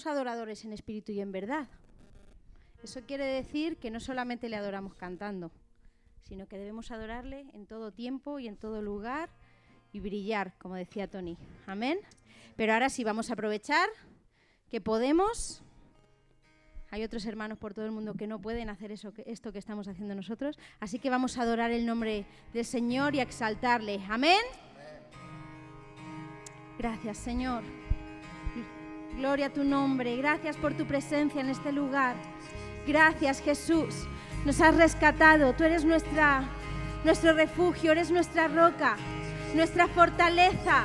somos adoradores en espíritu y en verdad. Eso quiere decir que no solamente le adoramos cantando, sino que debemos adorarle en todo tiempo y en todo lugar y brillar, como decía Tony. Amén. Pero ahora sí, vamos a aprovechar que podemos. Hay otros hermanos por todo el mundo que no pueden hacer esto que estamos haciendo nosotros. Así que vamos a adorar el nombre del Señor y a exaltarle. Amén. Gracias, Señor. Gloria a tu nombre. Gracias por tu presencia en este lugar. Gracias, Jesús. Nos has rescatado. Tú eres nuestro refugio, eres nuestra roca, nuestra fortaleza.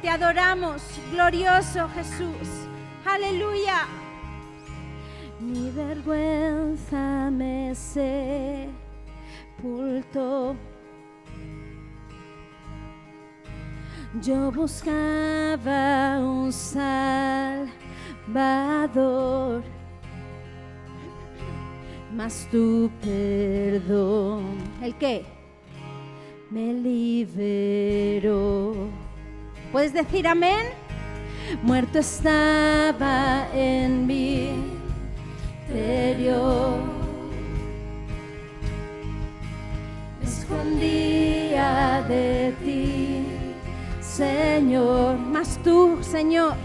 Te adoramos, glorioso Jesús. Aleluya. Mi vergüenza me sepultó. Yo buscaba un Salvador, mas tu perdón, ¿el qué? Me liberó. ¿Puedes decir amén? Muerto estaba en mi interior, me escondía de ti, Señor, mas tú, Señor,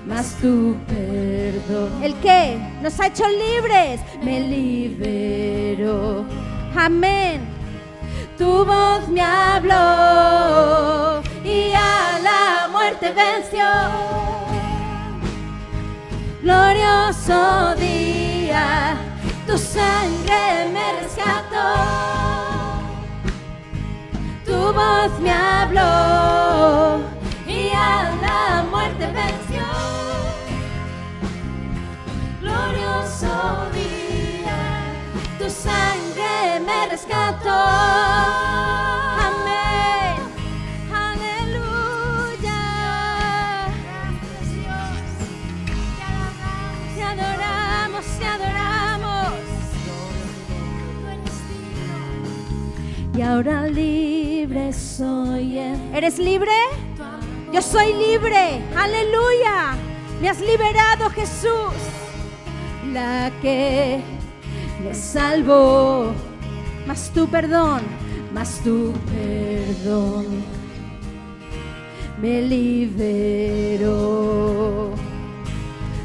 mas tu perdón. ¿El qué? Nos ha hecho libres. Me liberó. Amén. Tu voz me habló y a la muerte venció. Glorioso día, tu sangre me rescató. Tu voz me habló y a la muerte venció. Glorioso día, tu sangre me rescató. Amén. Aleluya. Gracias, Dios. Te adoramos, te adoramos. Tú eres digno. Y ahora libre soy. ¿Eres libre? Yo soy libre. Aleluya. Me has liberado, Jesús. La que me salvó, mas tu perdón me liberó.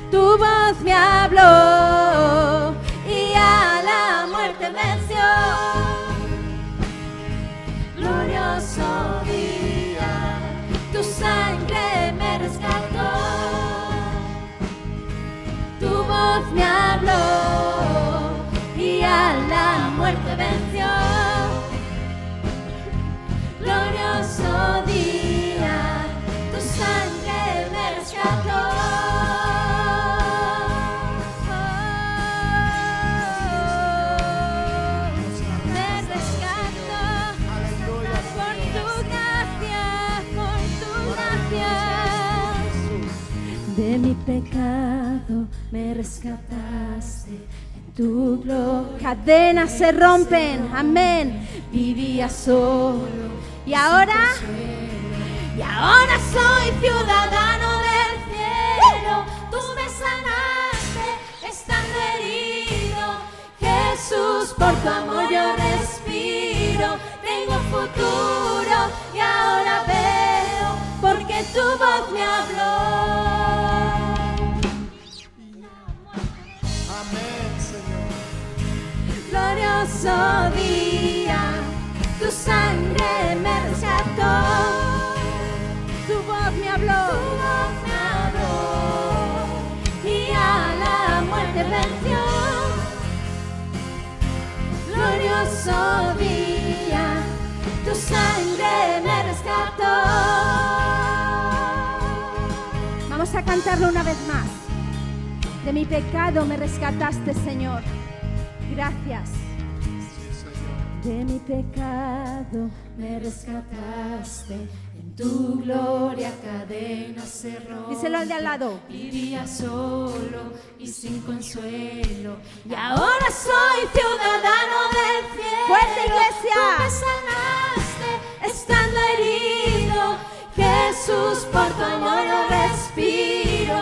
Tu voz me habló y a la muerte venció. Glorioso día, tu sangre me rescató. Tu voz me habló y a la muerte venció. Glorioso día, tu sangre me rescató. Me rescató por tu gracia. De mi pecado me rescataste, en tu gloria cadenas se rompen, amén. Vivía solo y ahora soy ciudadano del cielo. Tú me sanaste estando herido, Jesús, por tu amor yo respiro. Tengo futuro y ahora veo, porque tu voz me habló. Glorioso día, tu sangre me rescató. Tu voz me habló, y a la muerte venció. Glorioso día, tu sangre me rescató. Vamos a cantarlo una vez más. De mi pecado me rescataste, Señor. Gracias. De mi pecado me rescataste, en tu gloria cadenas se rompen. Díselo al de al lado. Vivía solo y sin consuelo, y ahora soy ciudadano del cielo. ¡Fuerte, iglesia! Tú me sanaste estando herido, Jesús, por tu amor yo respiro.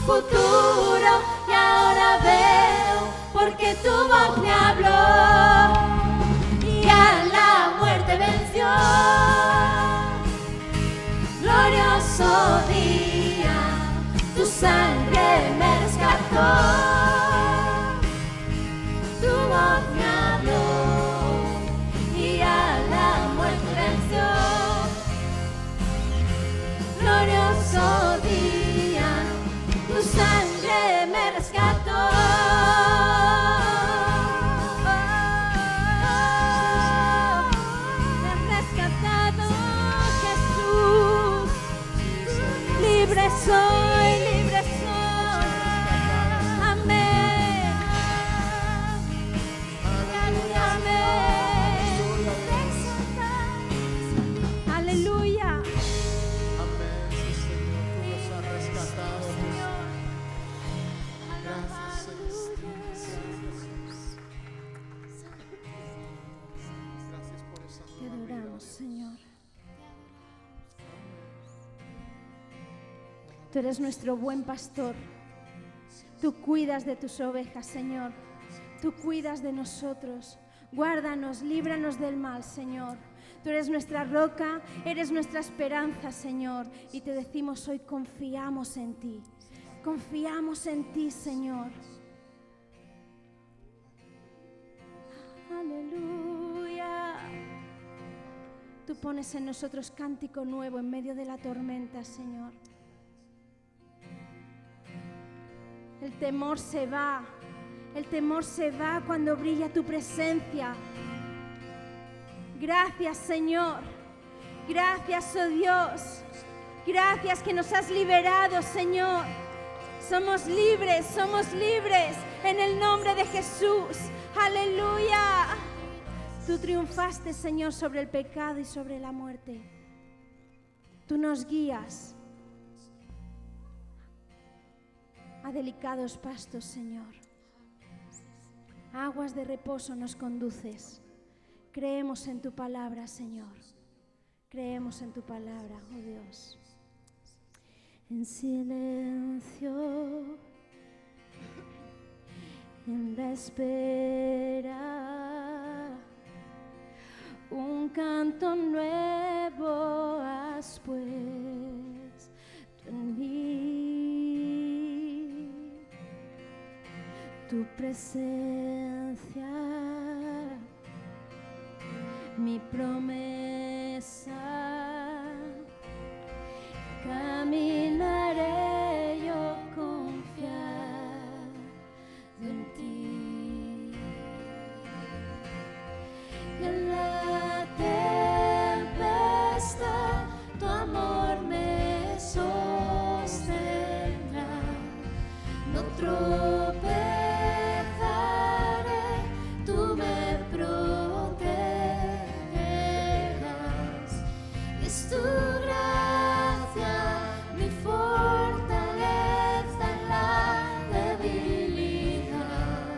futuro y ahora veo porque tu voz me habló y a la muerte venció. Glorioso día, tu sangre me rescató, tu voz me habló y a la muerte venció. Glorioso día, tu sangre me rescató. Me has rescatado, Jesús. Libre soy, libre soy. Amén. Amén. Aleluya. Amén, sí, Señor, tú nos has rescatado. Gracias, Señor. Gracias por esa Te nueva vida, adoramos, Dios. Señor. Tú eres nuestro buen pastor. Tú cuidas de tus ovejas, Señor. Tú cuidas de nosotros. Guárdanos, líbranos del mal, Señor. Tú eres nuestra roca, eres nuestra esperanza, Señor. Y te decimos hoy, confiamos en ti. Confiamos en ti, Señor. Aleluya. Tú pones en nosotros cántico nuevo en medio de la tormenta, Señor. El temor se va. El temor se va cuando brilla tu presencia. Gracias, Señor. Gracias, oh Dios. Gracias que nos has liberado, Señor. Somos libres en el nombre de Jesús. Aleluya. Tú triunfaste, Señor, sobre el pecado y sobre la muerte. Tú nos guías a delicados pastos, Señor. Aguas de reposo nos conduces. Creemos en tu palabra, Señor. Creemos en tu palabra, oh Dios. En silencio, en la espera, un canto nuevo has puesto en mí. Tu presencia, mi promesa, caminaré yo confiado en ti. En la tempestad tu amor me sostendrá, no tropezaré, tú me protegerás. Es tu gracia mi fortaleza en la debilidad.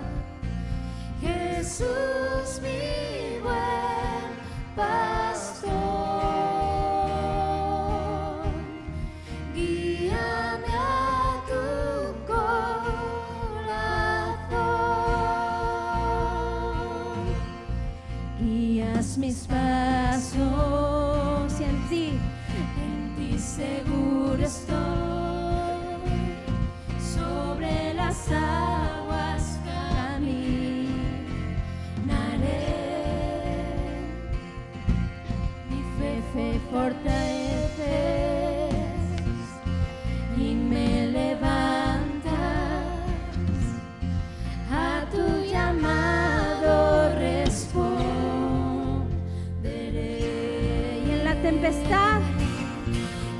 Jesús, mi buen pastor, guíame a tu corazón. Guías mis pasos y en ti seguro estoy. Sobre las aguas caminaré. Mi fe fortaleces y me levantas. A tu llamado responderé. Y en la tempestad,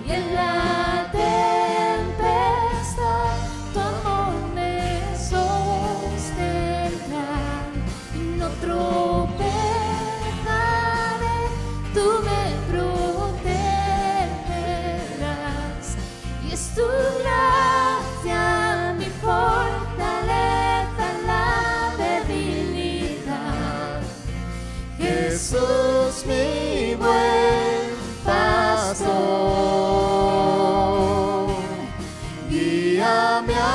y en la tempestad tu amor me sostendrá. No tropezaré, tú me protegerás. Y es tu gracia mi fortaleza en la debilidad. Jesús, mi buen pastor, guíame a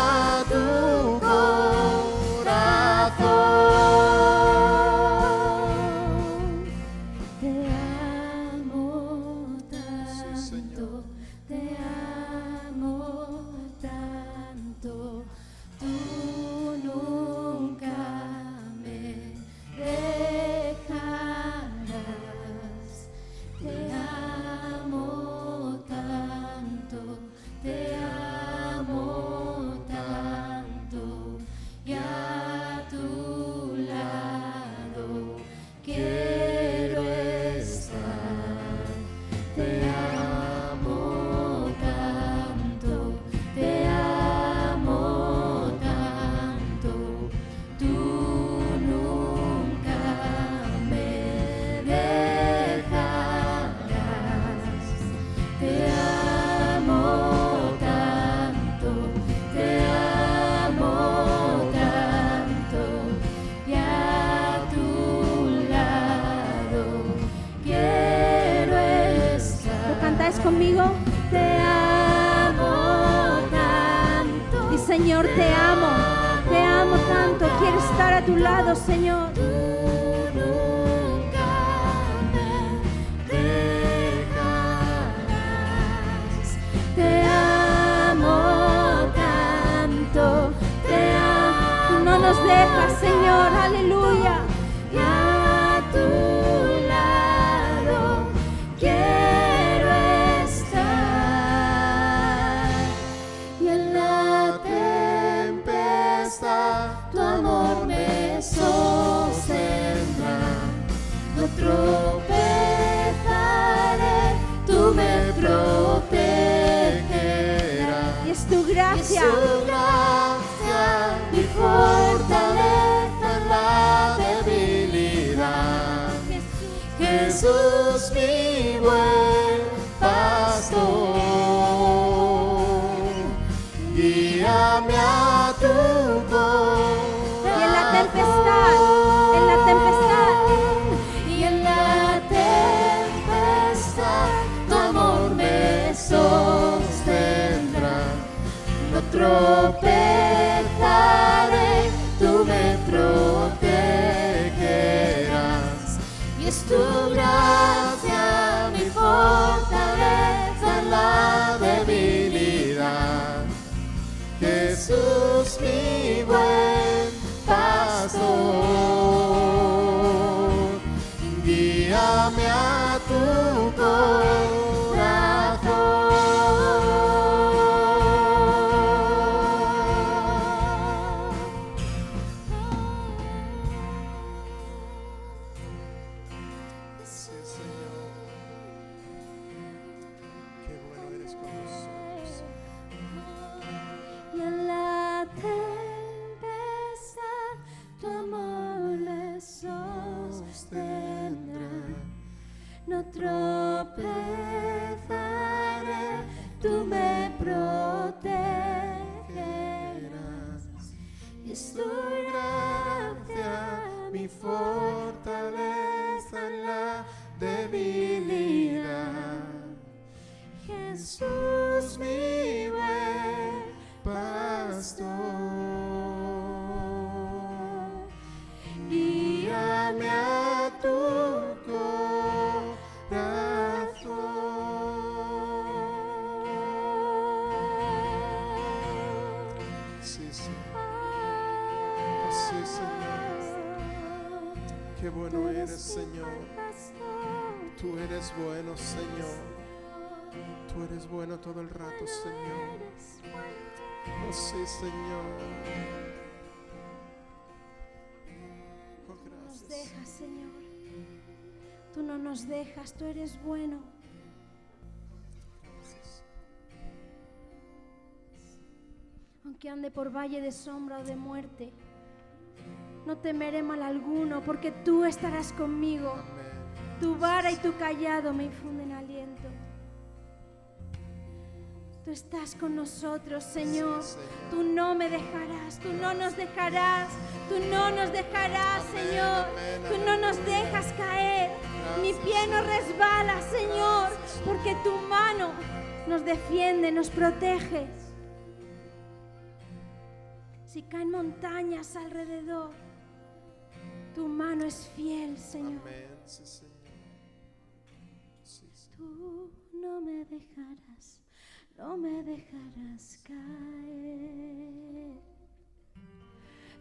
conmigo? Te amo tanto. Y Señor, te amo tanto. Quiero estar a tu lado, Señor. No nos dejas, Señor, aleluya. Y a tu lado quiero estar. Y en la tempestad tu amor me sostendrá. No tropezaré, tú me protegerás. Y es tu gracia. Mi fortaleza en la debilidad. Jesús, mi buen pastor, guíame a tu voz. Y en la tempestad, y en la tempestad, tu amor me sostendrá. No tropezaré, tú me protegerás. Y es tu gracia mi fortaleza en la debilidad. Jesús, mi buen pastor, guíame a tu corazón. No tropezaré, tú me protegerás. Y es tu gracia mi fortaleza en la debilidad. Jesús, mi buen pastor, guíame a tu qué bueno eres, Señor. Tú eres bueno, Señor. Tú eres bueno todo el rato, Señor. Oh, sí, Señor. Oh, gracias. Nos dejas, Señor. Tú no nos dejas, tú eres bueno. Aunque ande por valle de sombra o de muerte, no temeré mal alguno, porque tú estarás conmigo. Amén. Tu vara y tu callado me infunden aliento. Tú estás con nosotros, Señor. Sí, Señor. Tú no me dejarás, tú no nos dejarás, tú no nos dejarás, Amén, Señor. amén, Tú no nos dejas caer, mi pie no resbala, Señor, porque tu mano nos defiende, nos protege. Si caen montañas alrededor, tu mano es fiel, Señor. Amén, sí, Señor. Sí, Señor. Tú no me dejarás, no me dejarás caer.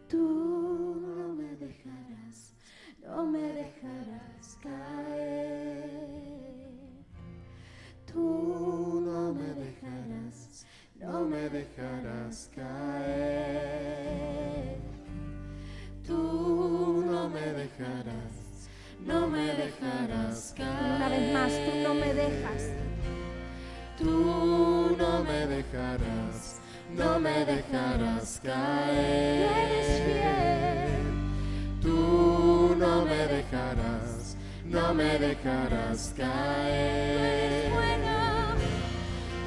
Tú no me dejarás, no me dejarás caer. Tú no me dejarás, no me dejarás caer. Tú no me dejarás, no me dejarás caer. Una vez más, tú no me dejas. Tú no me dejarás, no me dejarás caer. Tú eres fiel. Tú no me dejarás, no me dejarás caer. Tú eres bueno.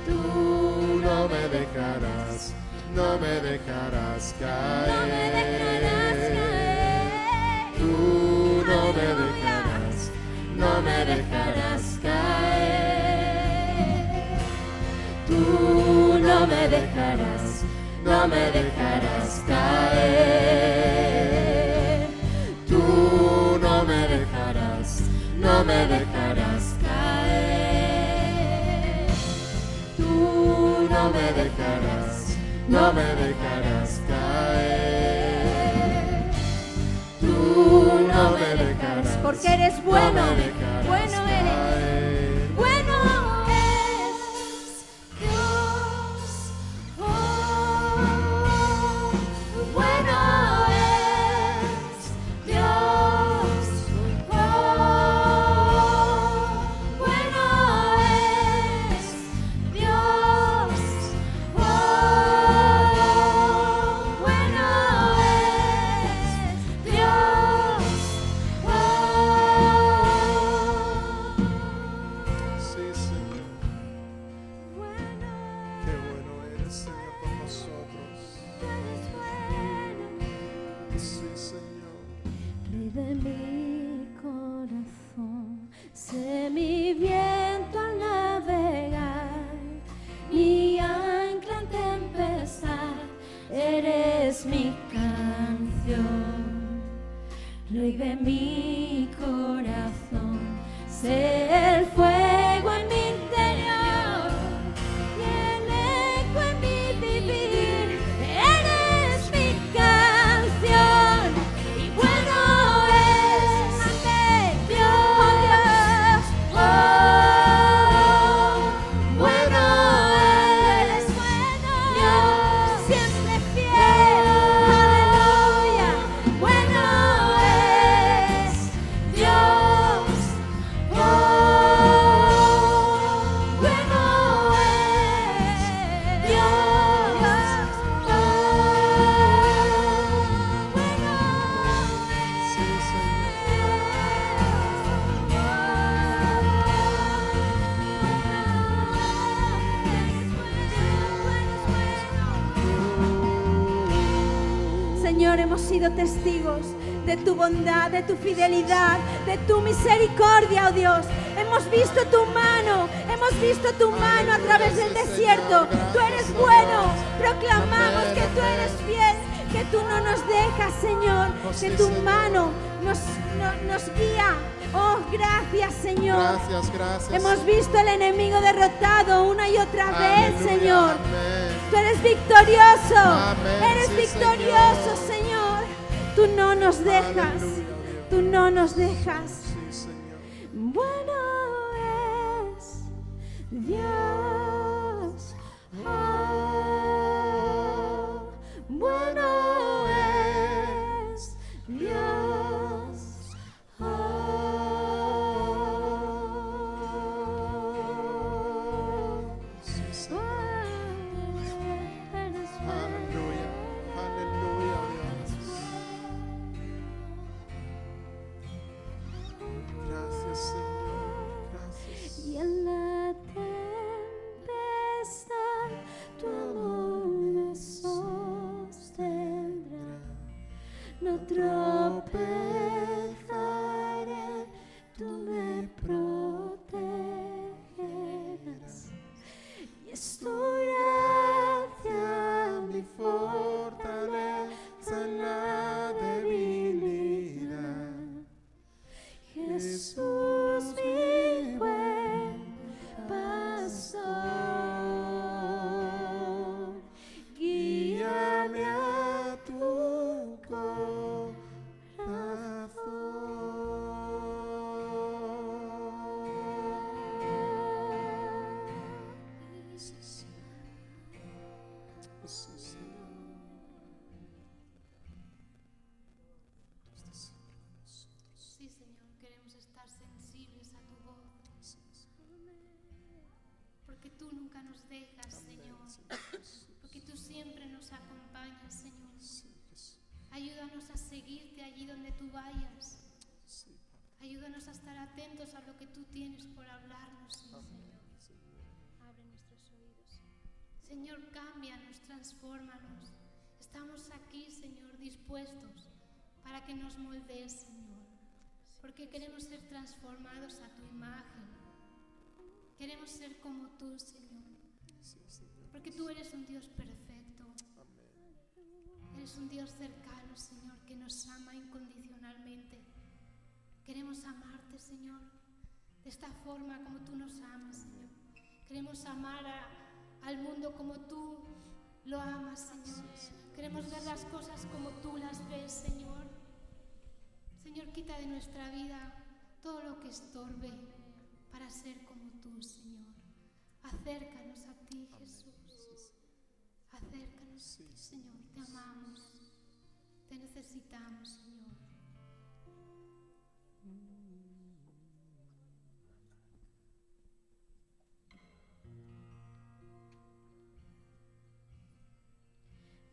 Tú no me dejarás, no me dejarás caer. No me dejarás caer. Tú no me dejarás, no me dejarás caer. dejarás, no me dejarás caer. Tú no me dejarás, no me dejarás caer. Tú no me dejarás, no me dejarás caer. Tú no me dejarás, porque eres bueno, bueno eres, bueno es Dios. Oh, bueno es Dios. Oh, bueno es Dios. Oh, bueno es Dios. Sí, Señor. Qué bueno eres, Señor, con nosotros. Sí, Señor. Rey de mi corazón, sé mi viento al navegar, mi ancla en tempestad, eres mi canción. Rey de mi corazón, sé el fuego en mi interior y el eco en mi vivir, eres mi canción. Y bueno es Dios, oh, bueno eres Dios, siempre fiel, aleluya. Bueno es Dios, oh, bueno es Dios, oh, bueno Sí, Señor, hemos sido testigos de tu bondad, de tu fidelidad, de tu misericordia, oh Dios. Hemos visto tu mano a través del desierto. Tú eres bueno, proclamamos que tú eres fiel, que tú no nos dejas, Señor, que tu mano nos guía. Oh, gracias, Señor. Gracias, gracias. Hemos visto al enemigo derrotado una y otra vez, Aleluya, Señor. amén. Tú eres victorioso, Amén, eres sí, victorioso, Señor. Tú no nos dejas, Aleluya, Dios. tú no nos dejas. Sí, Señor. Bueno es Dios, oh, bueno es Dios, oh, Sí, Señor. eres Aleluya, aleluya, Dios. Gracias, Señor. Gracias. Y en la tempestad tu amor me sostendrá. No tropezaré, tú me protegerás. Y es tu gracia Mi fortaleza en la debilidad. Jesús, mi buen pastor, guíame Guíame a tu corazón. Sí, Señor. Sí, Señor. Sí, Señor, queremos estar sensibles a tu voz, porque tú nunca nos dejas, Señor, porque tú siempre nos acompañas, Señor. Sí, Jesús. Ayúdanos a seguirte allí donde tú vayas. Sí, Padre. Ayúdanos a estar atentos a lo que tú tienes por hablarnos, sí, Amén, Señor. Señor. Abre nuestros oídos. Señor, cámbianos, transfórmanos. Estamos aquí, Señor, dispuestos para que nos moldees, Señor, porque queremos ser transformados a tu imagen. Queremos ser como tú, Señor, Sí, Señor. porque tú eres un Dios perfecto. Amén. Eres un Dios cercano, Señor, que nos ama incondicionalmente. Queremos amarte, Señor, de esta forma como tú nos amas, Señor. Queremos amar al mundo como tú lo amas, Señor. Queremos ver las cosas como tú las ves, Señor. Señor, quita de nuestra vida todo lo que estorbe para ser como tú, Señor. Acércanos a ti, Jesús. Acércanos a ti, Señor. Te amamos. Te necesitamos, Señor.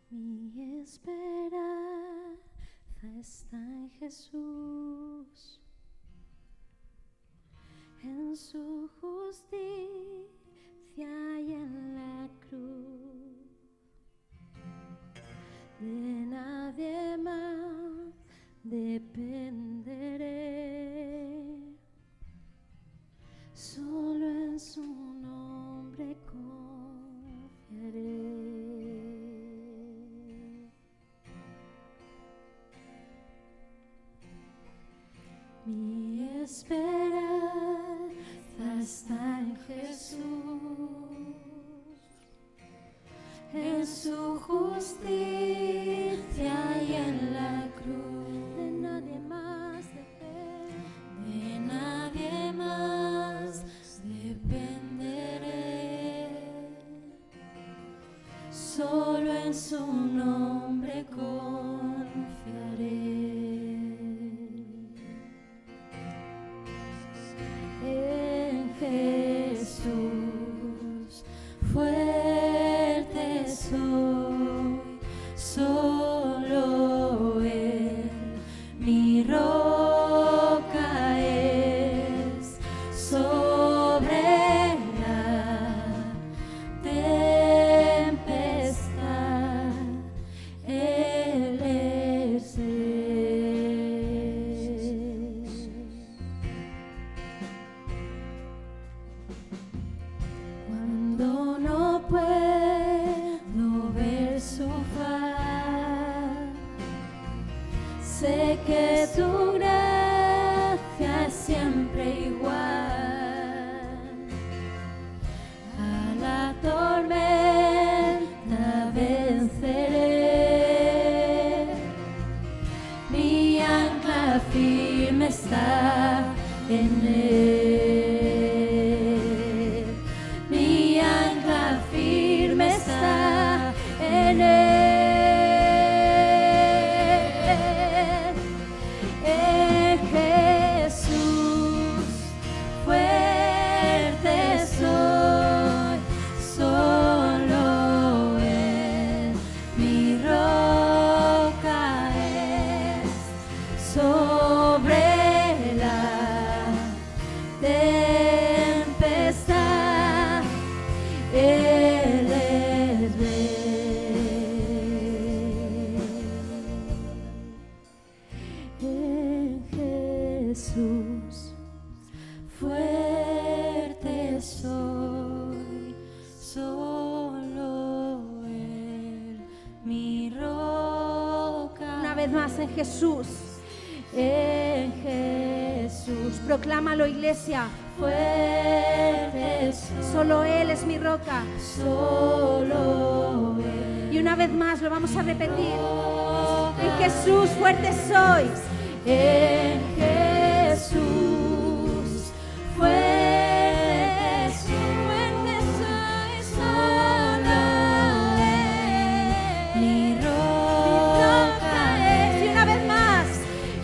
Mi esperanza está en Jesús, en su justicia y en la cruz. De nadie más dependeré, solo en su nombre confiaré. Mi esperanza está en Jesús, en su justicia y en la cruz. De nadie más dependeré, solo en su nombre confiaré. En Jesús fuerte soy, solo Él mi roca es. Sobre la tempestad Él es cuando no puedo ver su faz, sé que tu gracia es siempre igual. A la tormenta venceré, mi ancla firme está en Él. Mi ancla firme está en Él. En Jesús fuerte soy, solo Él mi roca es. Sobre la tempestad Él es Rey. En Jesús fuerte soy, solo Él mi roca. Una vez más, en Jesús. En Jesús, proclámalo, iglesia. Fuerte soy, solo Él es mi roca. Solo Él. Y una vez más lo vamos a repetir. En Jesús fuerte soy. En Jesús fuerte soy, solo Él mi roca es. Y una vez más.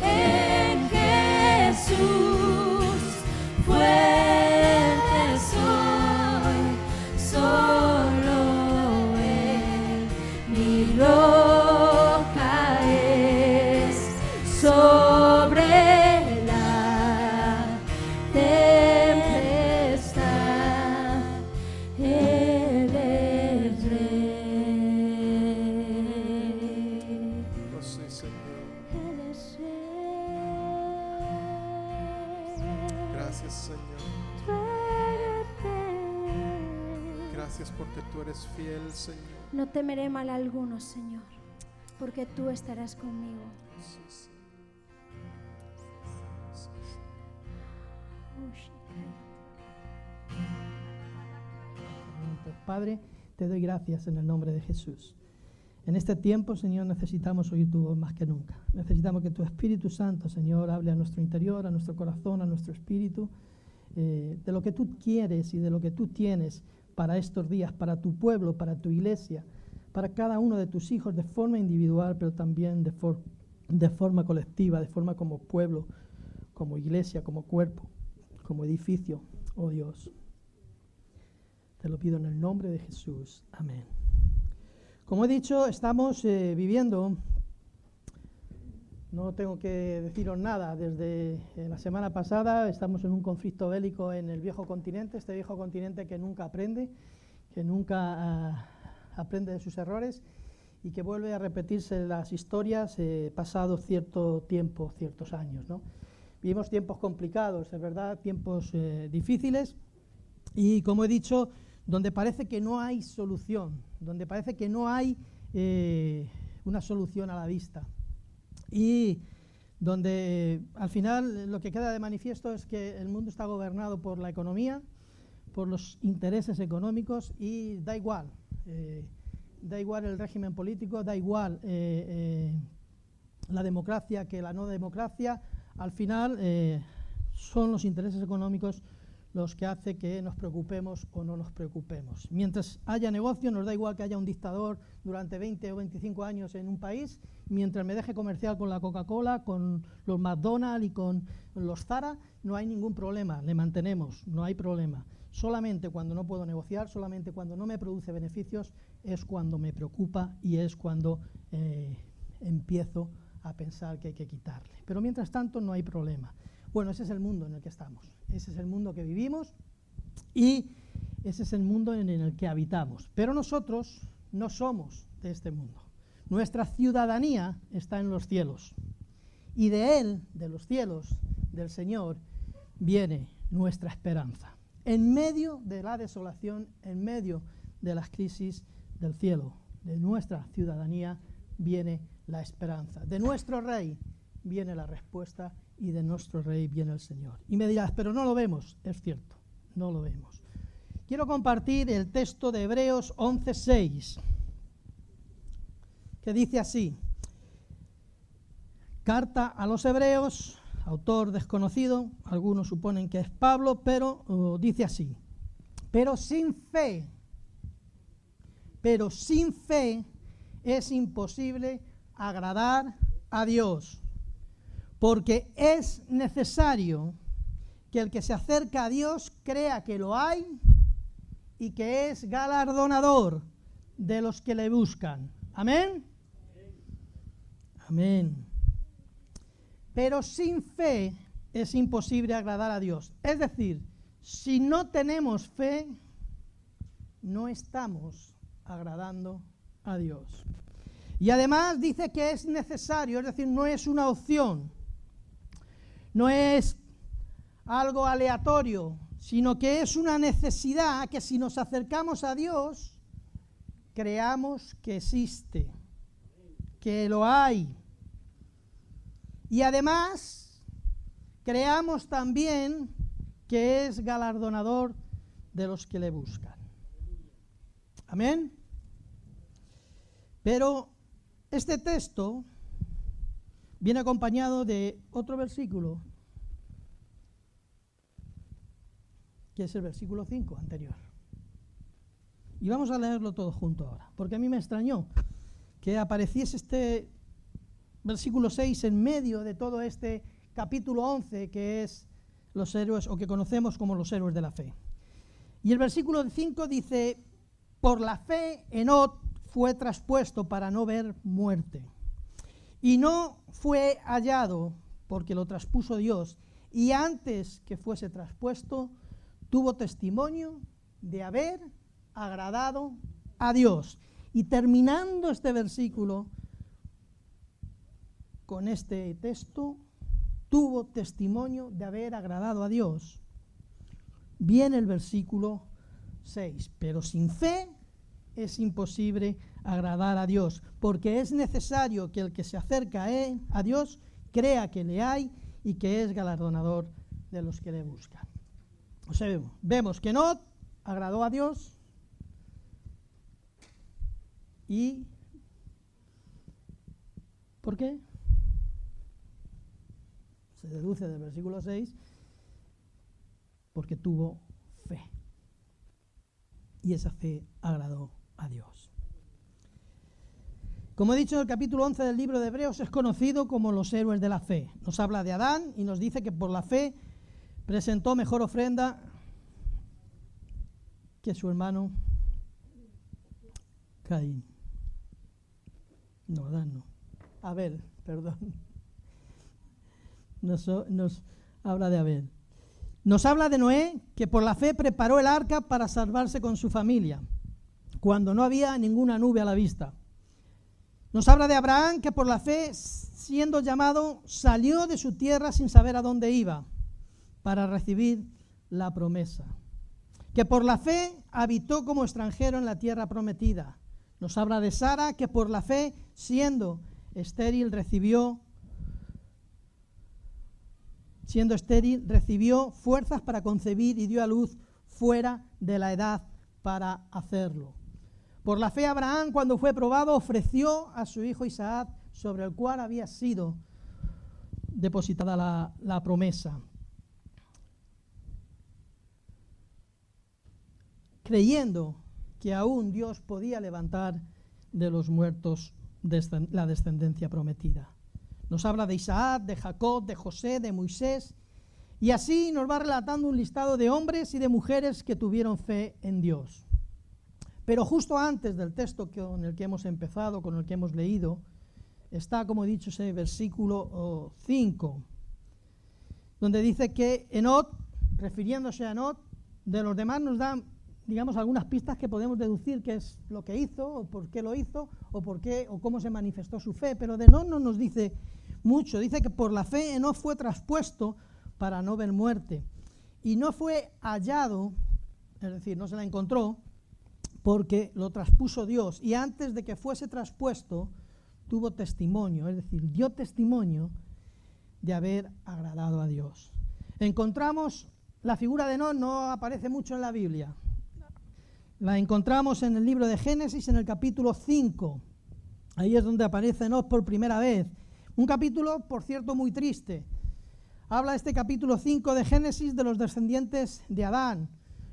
En Jesús fuerte soy, solo Él mi roca es. Sobre la tempestad Él es Rey. Oh, sí, Señor. Él es Rey. Gracias, Señor. Fuerte. Gracias, Gracias porque tú eres fiel, Señor. No temeré mal alguno, Señor, porque tú estarás conmigo. Sí, Señor. Padre, te doy gracias en el nombre de Jesús. En este tiempo, Señor, necesitamos oír tu voz más que nunca. Necesitamos que tu Espíritu Santo, Señor, hable a nuestro interior, a nuestro corazón, a nuestro espíritu, de lo que tú quieres y de lo que tú tienes para estos días, para tu pueblo, para tu iglesia, para cada uno de tus hijos de forma individual, pero también de forma colectiva, de forma como pueblo, como iglesia, como cuerpo, como edificio, oh Dios. Te lo pido en el nombre de Jesús. Amén. Como he dicho, estamos viviendo, no tengo que deciros nada, desde la semana pasada estamos en un conflicto bélico en el viejo continente, este viejo continente que nunca aprende, que nunca aprende de sus errores y que vuelve a repetirse las historias pasado cierto tiempo, ciertos años, ¿no? Vivimos tiempos complicados, es verdad, tiempos difíciles y, como he dicho, donde parece que no hay solución, donde parece que no hay una solución a la vista. Y donde al final lo que queda de manifiesto es que el mundo está gobernado por la economía, por los intereses económicos y da igual el régimen político, da igual la democracia que la no democracia, al final son los intereses económicos los que hace que nos preocupemos o no nos preocupemos. Mientras haya negocio, nos da igual que haya un dictador durante 20 o 25 años en un país, mientras me deje comercial con la Coca-Cola, con los McDonald's y con los Zara, no hay ningún problema, le mantenemos, no hay problema. Solamente cuando no puedo negociar, solamente cuando no me produce beneficios, es cuando me preocupa y es cuando empiezo a pensar que hay que quitarle. Pero mientras tanto no hay problema. Bueno, ese es el mundo en el que estamos, ese es el mundo que vivimos y ese es el mundo en el que habitamos. Pero nosotros no somos de este mundo. Nuestra ciudadanía está en los cielos y de Él, de los cielos, del Señor, viene nuestra esperanza. En medio de la desolación, en medio de las crisis del cielo, de nuestra ciudadanía viene la esperanza. De nuestro Rey viene la respuesta y de nuestro Rey viene el Señor. Y me dirás, pero no lo vemos. Es cierto, no lo vemos. Quiero compartir el texto de Hebreos 11:6, que dice así: carta a los Hebreos, autor desconocido, algunos suponen que es Pablo, pero dice así: pero sin fe es imposible agradar a Dios. Porque es necesario que el que se acerca a Dios crea que lo hay y que es galardonador de los que le buscan. ¿Amén? Amén. Pero sin fe es imposible agradar a Dios. Es decir, si no tenemos fe, no estamos agradando a Dios. Y además dice que es necesario, es decir, no es una opción. No es algo aleatorio, sino que es una necesidad que si nos acercamos a Dios, creamos que existe, que lo hay. Y además, creamos también que es galardonador de los que le buscan. Amén. Pero este texto viene acompañado de otro versículo, que es el versículo 5 anterior. Y vamos a leerlo todo junto ahora, porque a mí me extrañó que apareciese este versículo 6 en medio de todo este capítulo 11, que es los héroes, o que conocemos como los héroes de la fe. Y el versículo 5 dice: por la fe Enoc fue traspuesto para no ver muerte. Y no fue hallado porque lo traspuso Dios, y antes que fuese traspuesto, tuvo testimonio de haber agradado a Dios. Y terminando este versículo con este texto, tuvo testimonio de haber agradado a Dios. Viene el versículo 6. Pero sin fe es imposible agradar a Dios, porque es necesario que el que se acerca a Dios crea que le hay y que es galardonador de los que le buscan. O sea, vemos que Enoc agradó a Dios y ¿por qué? Se deduce del versículo 6, porque tuvo fe. Y esa fe agradó a Dios. Como he dicho, en el capítulo 11 del libro de Hebreos es conocido como los héroes de la fe. Nos habla de Adán y nos dice que por la fe presentó mejor ofrenda que su hermano Caín. No, Adán no. Abel, perdón. Nos habla de Abel. Nos habla de Noé, que por la fe preparó el arca para salvarse con su familia, cuando no había ninguna nube a la vista. Nos habla de Abraham, que por la fe, siendo llamado, salió de su tierra sin saber a dónde iba, para recibir la promesa. Que por la fe habitó como extranjero en la tierra prometida. Nos habla de Sara, que por la fe, siendo estéril, recibió fuerzas para concebir y dio a luz fuera de la edad para hacerlo. Por la fe Abraham, cuando fue probado, ofreció a su hijo Isaac, sobre el cual había sido depositada la promesa, creyendo que aún Dios podía levantar de los muertos la descendencia prometida. Nos habla de Isaac, de Jacob, de José, de Moisés, y así nos va relatando un listado de hombres y de mujeres que tuvieron fe en Dios. Pero justo antes del texto con el que hemos empezado, con el que hemos leído, está, como he dicho, ese versículo 5, donde dice que Enoc, refiriéndose a Enoc, de los demás nos dan, digamos, algunas pistas que podemos deducir qué es lo que hizo, o por qué lo hizo, o cómo se manifestó su fe, pero de Enoc no nos dice mucho. Dice que por la fe Enoc fue traspuesto para no ver muerte, y no fue hallado, es decir, no se la encontró, porque lo traspuso Dios, y antes de que fuese traspuesto, tuvo testimonio, es decir, dio testimonio de haber agradado a Dios. Encontramos la figura de Enoc, no aparece mucho en la Biblia. La encontramos en el libro de Génesis, en el capítulo 5. Ahí es donde aparece Enoc por primera vez. Un capítulo, por cierto, muy triste. Habla este capítulo 5 de Génesis de los descendientes de Adán.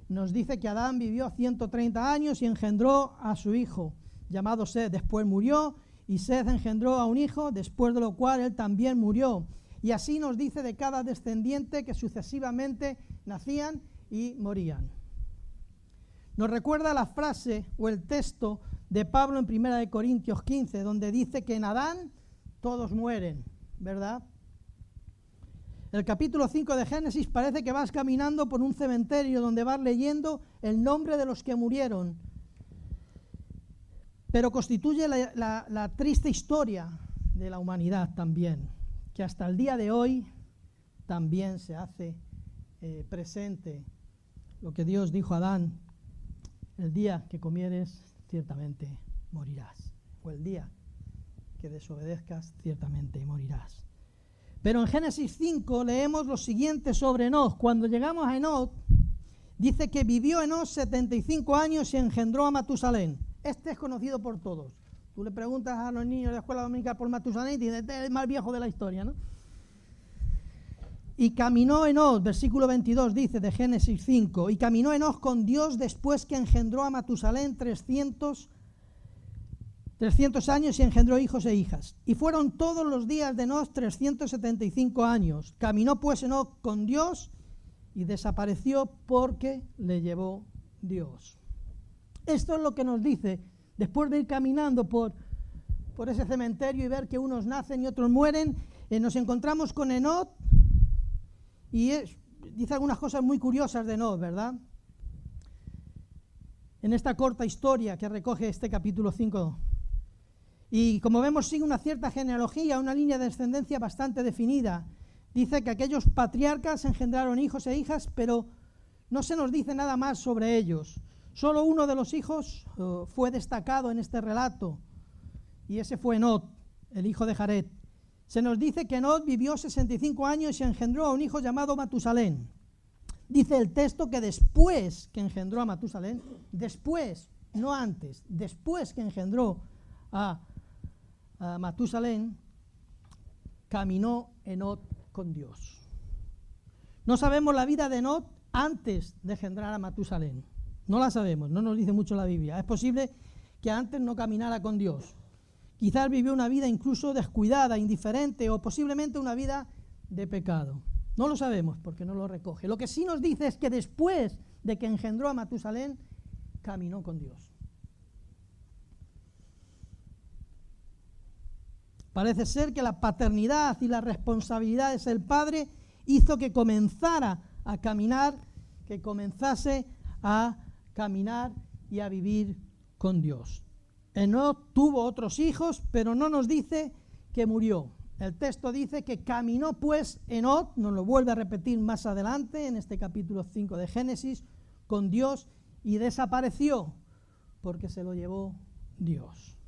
Nos dice que Adán vivió 130 años y engendró a su hijo, llamado Set. Después murió, y Set engendró a un hijo, después de lo cual él también murió. Y así nos dice de cada descendiente que sucesivamente nacían y morían. Nos recuerda la frase o el texto de Pablo en 1 Corintios 15, donde dice que en Adán todos mueren, ¿verdad? El capítulo 5 de Génesis parece que vas caminando por un cementerio donde vas leyendo el nombre de los que murieron, pero constituye la triste historia de la humanidad también, que hasta el día de hoy también se hace presente lo que Dios dijo a Adán: el día que comieres, ciertamente morirás, o el día que desobedezcas, ciertamente morirás. Pero en Génesis 5 leemos lo siguiente sobre Enoc. Cuando llegamos a Enoc, dice que vivió Enoc 75 años y engendró a Matusalén. Este es conocido por todos. Tú le preguntas a los niños de la escuela dominical por Matusalén y dicen: este es el más viejo de la historia, ¿no? Y caminó Enoc, versículo 22 dice de Génesis 5, y caminó Enoc con Dios después que engendró a Matusalén 300 años y engendró hijos e hijas. Y fueron todos los días de Enoc 375 años. Caminó pues Enoc con Dios y desapareció porque le llevó Dios. Esto es lo que nos dice, después de ir caminando por ese cementerio y ver que unos nacen y otros mueren, nos encontramos con Enoc y dice algunas cosas muy curiosas de Enoc, ¿verdad? En esta corta historia que recoge este capítulo 5. Y como vemos, sigue una cierta genealogía, una línea de descendencia bastante definida. Dice que aquellos patriarcas engendraron hijos e hijas, pero no se nos dice nada más sobre ellos. Solo uno de los hijos fue destacado en este relato, y ese fue Enoc, el hijo de Jared. Se nos dice que Enoc vivió 65 años y engendró a un hijo llamado Matusalén. Dice el texto que después que engendró a Matusalén, después, no antes, después que engendró a Matusalén, caminó Enoc con Dios. No sabemos la vida de Enoc antes de engendrar a Matusalén. No la sabemos, no nos dice mucho la Biblia. Es posible que antes no caminara con Dios. Quizás vivió una vida incluso descuidada, indiferente, o posiblemente una vida de pecado. No lo sabemos porque no lo recoge. Lo que sí nos dice es que después de que engendró a Matusalén, caminó con Dios. Parece ser que la paternidad y las responsabilidades del padre hizo que comenzara a caminar, que comenzase a caminar y a vivir con Dios. Enoc tuvo otros hijos, pero no nos dice que murió. El texto dice que caminó pues Enoc, nos lo vuelve a repetir más adelante en este capítulo 5 de Génesis, con Dios, y desapareció porque se lo llevó Dios.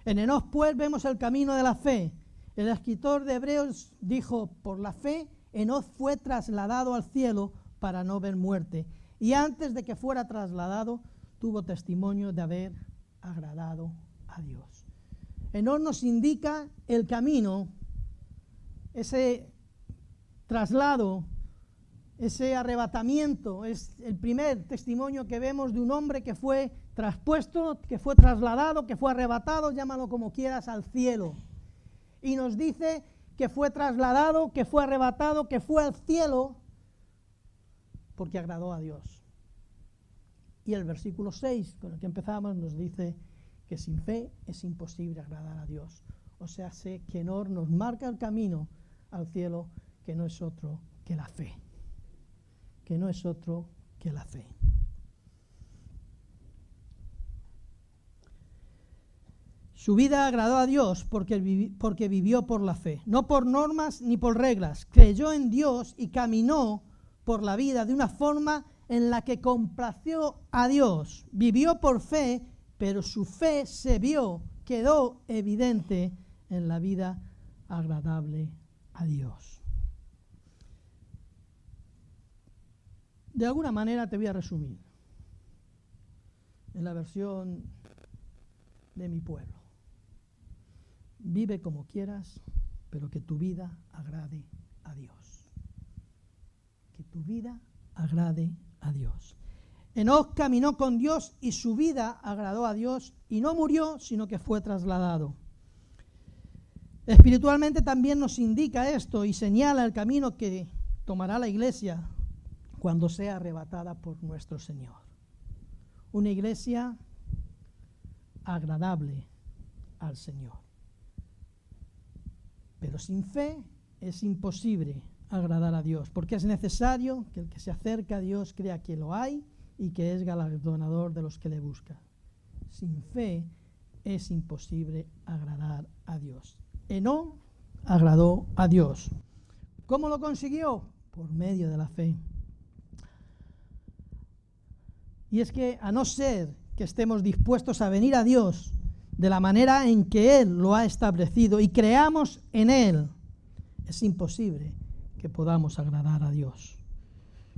En Enoc pues vemos el camino de la fe. El escritor de Hebreos dijo, por la fe Enoc fue trasladado al cielo para no ver muerte, y antes de que fuera trasladado tuvo testimonio de haber agradado a Dios. Enoc nos indica el camino, ese traslado, ese arrebatamiento. Es el primer testimonio que vemos de un hombre que fue traspuesto, que fue trasladado, que fue arrebatado, llámalo como quieras, al cielo. Y nos dice que fue trasladado, que fue arrebatado, que fue al cielo porque agradó a Dios. Y el versículo 6, con el que empezamos, nos dice que sin fe es imposible agradar a Dios. O sea, que Enoc nos marca el camino al cielo, que no es otro que la fe. Que no es otro que la fe. Su vida agradó a Dios porque vivió por la fe, no por normas ni por reglas. Creyó en Dios y caminó por la vida de una forma en la que complació a Dios. Vivió por fe, pero su fe se vio, quedó evidente en la vida agradable a Dios. De alguna manera te voy a resumir en la versión de mi pueblo. Vive como quieras, pero que tu vida agrade a Dios. Que tu vida agrade a Dios. Enoc caminó con Dios y su vida agradó a Dios y no murió, sino que fue trasladado. Espiritualmente también nos indica esto y señala el camino que tomará la iglesia cuando sea arrebatada por nuestro Señor. Una iglesia agradable al Señor. Pero sin fe es imposible agradar a Dios, porque es necesario que el que se acerca a Dios crea que lo hay y que es galardonador de los que le buscan. Sin fe es imposible agradar a Dios. Enoc agradó a Dios. ¿Cómo lo consiguió? Por medio de la fe. Y es que a no ser que estemos dispuestos a venir a Dios de la manera en que Él lo ha establecido y creamos en Él, es imposible que podamos agradar a Dios.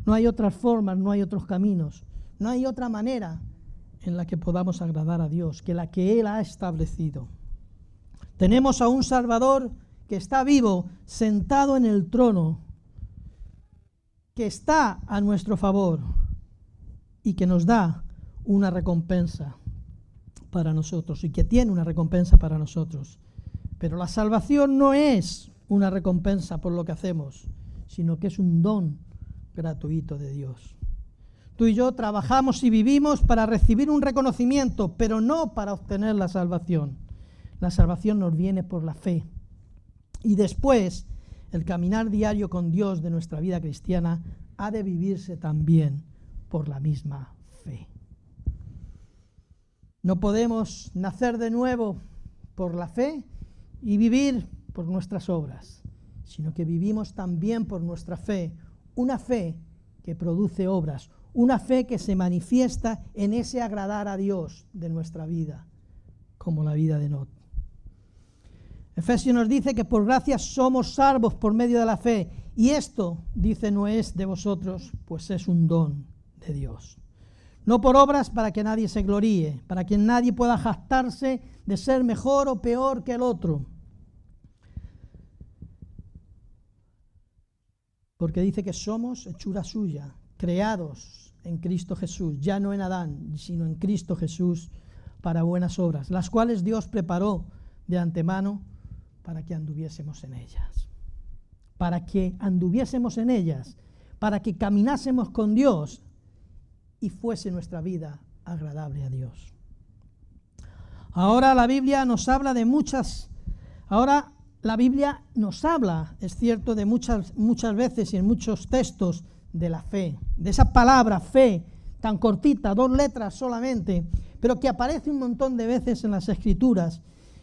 No hay otras formas, no hay otros caminos, no hay otra manera en la que podamos agradar a Dios que la que Él ha establecido. Tenemos a un Salvador que está vivo, sentado en el trono, que está a nuestro favor y que nos da una recompensa para nosotros y que tiene una recompensa para nosotros. Pero la salvación no es una recompensa por lo que hacemos, sino que es un don gratuito de Dios. Tú y yo trabajamos y vivimos para recibir un reconocimiento, pero no para obtener la salvación. La salvación nos viene por la fe. Y después, el caminar diario con Dios de nuestra vida cristiana ha de vivirse también por la misma fe. No podemos nacer de nuevo por la fe y vivir por nuestras obras, sino que vivimos también por nuestra fe, una fe que produce obras, una fe que se manifiesta en ese agradar a Dios de nuestra vida, como la vida de Lot. Efesios nos dice que por gracia somos salvos por medio de la fe, y esto, dice, no es de vosotros, pues es un don de Dios. No por obras para que nadie se gloríe, para que nadie pueda jactarse de ser mejor o peor que el otro. Porque dice que somos hechura suya, creados en Cristo Jesús, ya no en Adán, sino en Cristo Jesús, para buenas obras, las cuales Dios preparó de antemano para que anduviésemos en ellas. Para que anduviésemos en ellas, para que caminásemos con Dios y fuese nuestra vida agradable a Dios. Ahora la Biblia nos habla, es cierto, de muchas veces y en muchos textos de la fe, de esa palabra fe, tan cortita, 2 letras solamente, pero que aparece un montón de veces en las Escrituras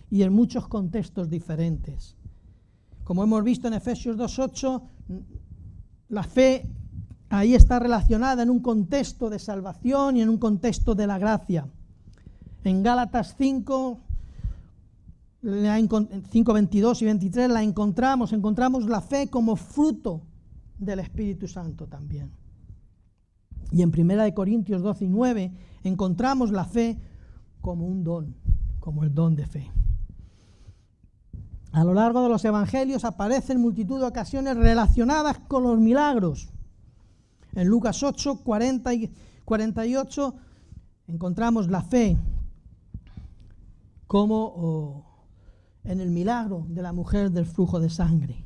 y en muchos contextos diferentes. Como hemos visto en Efesios 2:8, la fe ahí está relacionada en un contexto de salvación y en un contexto de la gracia. En Gálatas 5:22 y 23 encontramos la fe como fruto del Espíritu Santo también. Y en 1 Corintios 12 y 9 encontramos la fe como un don, como el don de fe. A lo largo de los evangelios aparecen multitud de ocasiones relacionadas con los milagros. En Lucas 8, 40 y 48 encontramos la fe como en el milagro de la mujer del flujo de sangre.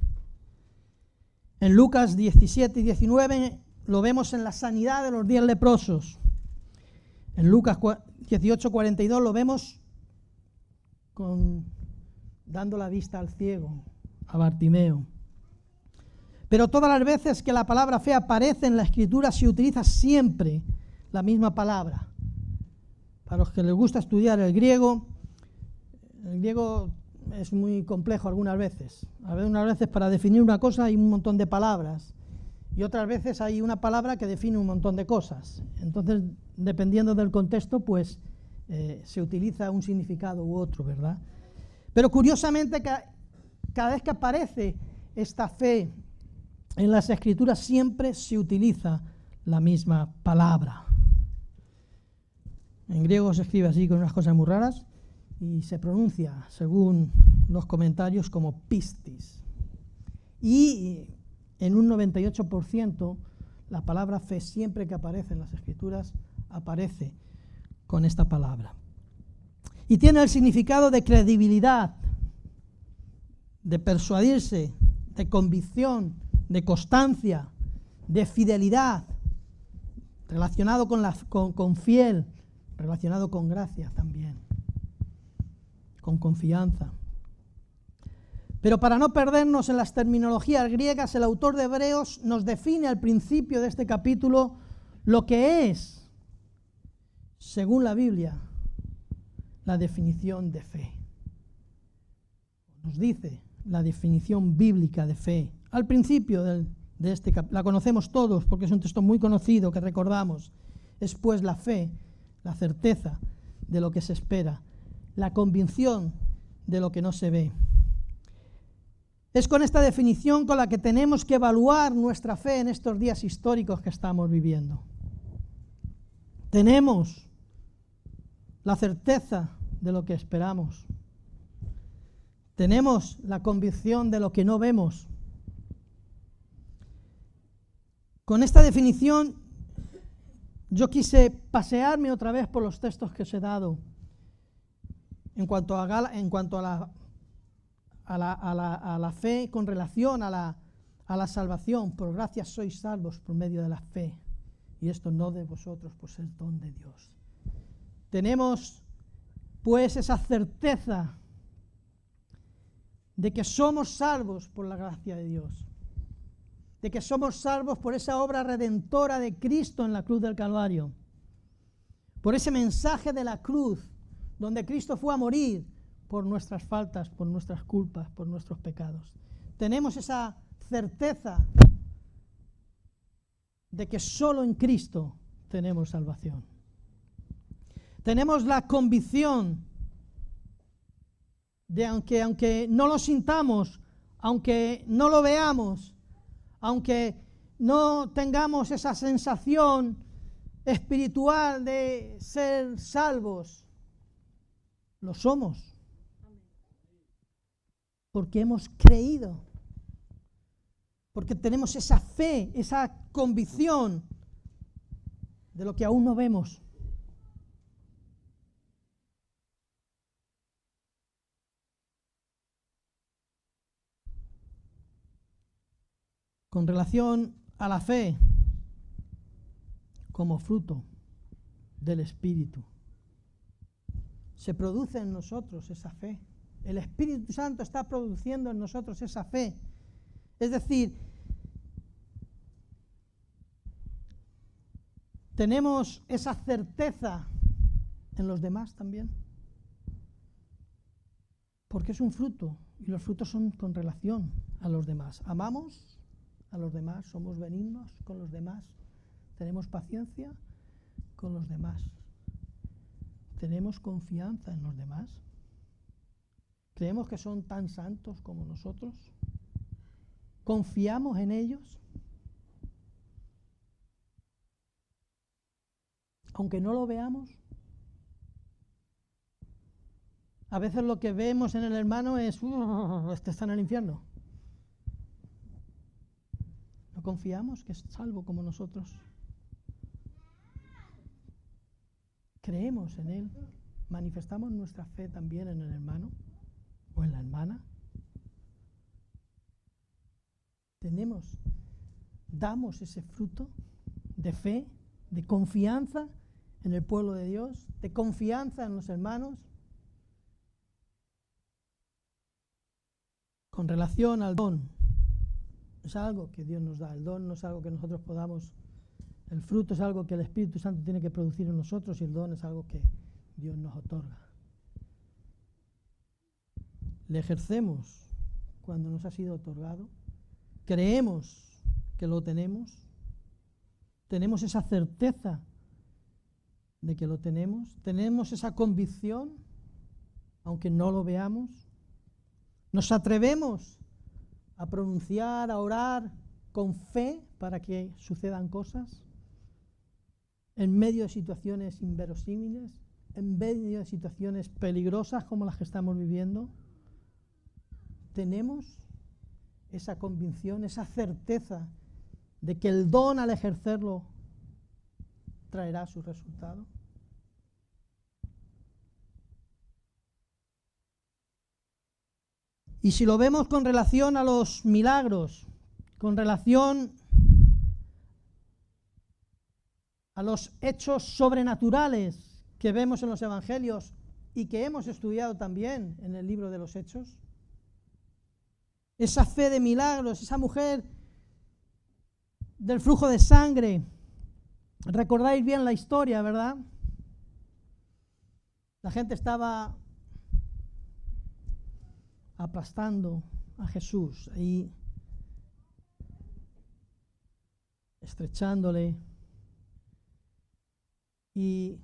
En Lucas 17 y 19 lo vemos en la sanidad de los 10 leprosos. En Lucas 18, 42 lo vemos dando la vista al ciego, a Bartimeo. Pero todas las veces que la palabra fe aparece en la Escritura se utiliza siempre la misma palabra. Para los que les gusta estudiar el griego es muy complejo algunas veces. Algunas veces para definir una cosa hay un montón de palabras y otras veces hay una palabra que define un montón de cosas. Entonces, dependiendo del contexto, pues se utiliza un significado u otro, ¿verdad? Pero curiosamente, cada vez que aparece esta fe en las Escrituras siempre se utiliza la misma palabra. En griego se escribe así con unas cosas muy raras y se pronuncia, según los comentarios, como pistis. Y en un 98% la palabra fe, siempre que aparece en las Escrituras, aparece con esta palabra. Y tiene el significado de credibilidad, de persuadirse, de convicción, de constancia, de fidelidad, relacionado con fiel, relacionado con gracia también, con confianza. Pero para no perdernos en las terminologías griegas, el autor de Hebreos nos define al principio de este capítulo lo que es, según la Biblia, la definición de fe. Nos dice la definición bíblica de fe. Al principio de este capítulo, la conocemos todos porque es un texto muy conocido que recordamos. Es pues la fe, la certeza de lo que se espera, la convicción de lo que no se ve. Es con esta definición con la que tenemos que evaluar nuestra fe en estos días históricos que estamos viviendo. Tenemos la certeza de lo que esperamos. Tenemos la convicción de lo que no vemos. Con esta definición yo quise pasearme otra vez por los textos que os he dado en cuanto a la fe con relación a la salvación. Por gracia sois salvos por medio de la fe, y esto no de vosotros, pues es don de Dios. Tenemos pues esa certeza de que somos salvos por la gracia de Dios, de que somos salvos por esa obra redentora de Cristo en la cruz del Calvario, por ese mensaje de la cruz, donde Cristo fue a morir por nuestras faltas, por nuestras culpas, por nuestros pecados. Tenemos esa certeza de que solo en Cristo tenemos salvación. Tenemos la convicción de aunque no lo sintamos, aunque no lo veamos, aunque no tengamos esa sensación espiritual de ser salvos, lo somos. Porque hemos creído, porque tenemos esa fe, esa convicción de lo que aún no vemos. Con relación a la fe como fruto del Espíritu, se produce en nosotros esa fe. El Espíritu Santo está produciendo en nosotros esa fe. Es decir, tenemos esa certeza en los demás también. Porque es un fruto, y los frutos son con relación a los demás. Amamos a los demás, somos benignos con los demás, tenemos paciencia con los demás, tenemos confianza en los demás. ¿Creemos que son tan santos como nosotros? ¿Confiamos en ellos? Aunque no lo veamos. A veces lo que vemos en el hermano es, este está en el infierno. ¿No confiamos que es salvo como nosotros? ¿Creemos en él? ¿Manifestamos nuestra fe también en el hermano o en la hermana? Damos ese fruto de fe, de confianza en el pueblo de Dios, de confianza en los hermanos. Con relación al don, es algo que Dios nos da. El don no es algo que nosotros podamos, el fruto es algo que el Espíritu Santo tiene que producir en nosotros, y el don es algo que Dios nos otorga. Le ejercemos cuando nos ha sido otorgado, creemos que lo tenemos esa certeza de que lo tenemos esa convicción, aunque no lo veamos, nos atrevemos a pronunciar, a orar con fe para que sucedan cosas, en medio de situaciones inverosímiles, en medio de situaciones peligrosas como las que estamos viviendo. Tenemos esa convicción, esa certeza de que el don al ejercerlo traerá su resultado. Y si lo vemos con relación a los milagros, con relación a los hechos sobrenaturales que vemos en los evangelios y que hemos estudiado también en el libro de los Hechos, esa fe de milagros, esa mujer del flujo de sangre, recordáis bien la historia, ¿verdad? La gente estaba aplastando a Jesús, ahí estrechándole, y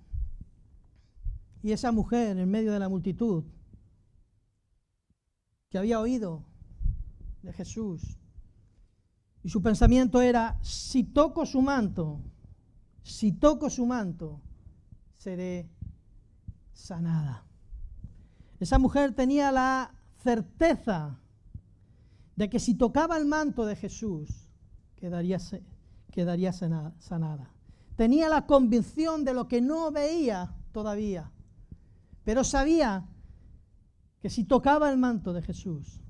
esa mujer en medio de la multitud que había oído de Jesús, y su pensamiento era: si toco su manto, seré sanada. Esa mujer tenía la certeza de que si tocaba el manto de Jesús, quedaría sanada. Tenía la convicción de lo que no veía todavía, pero sabía que si tocaba el manto de Jesús,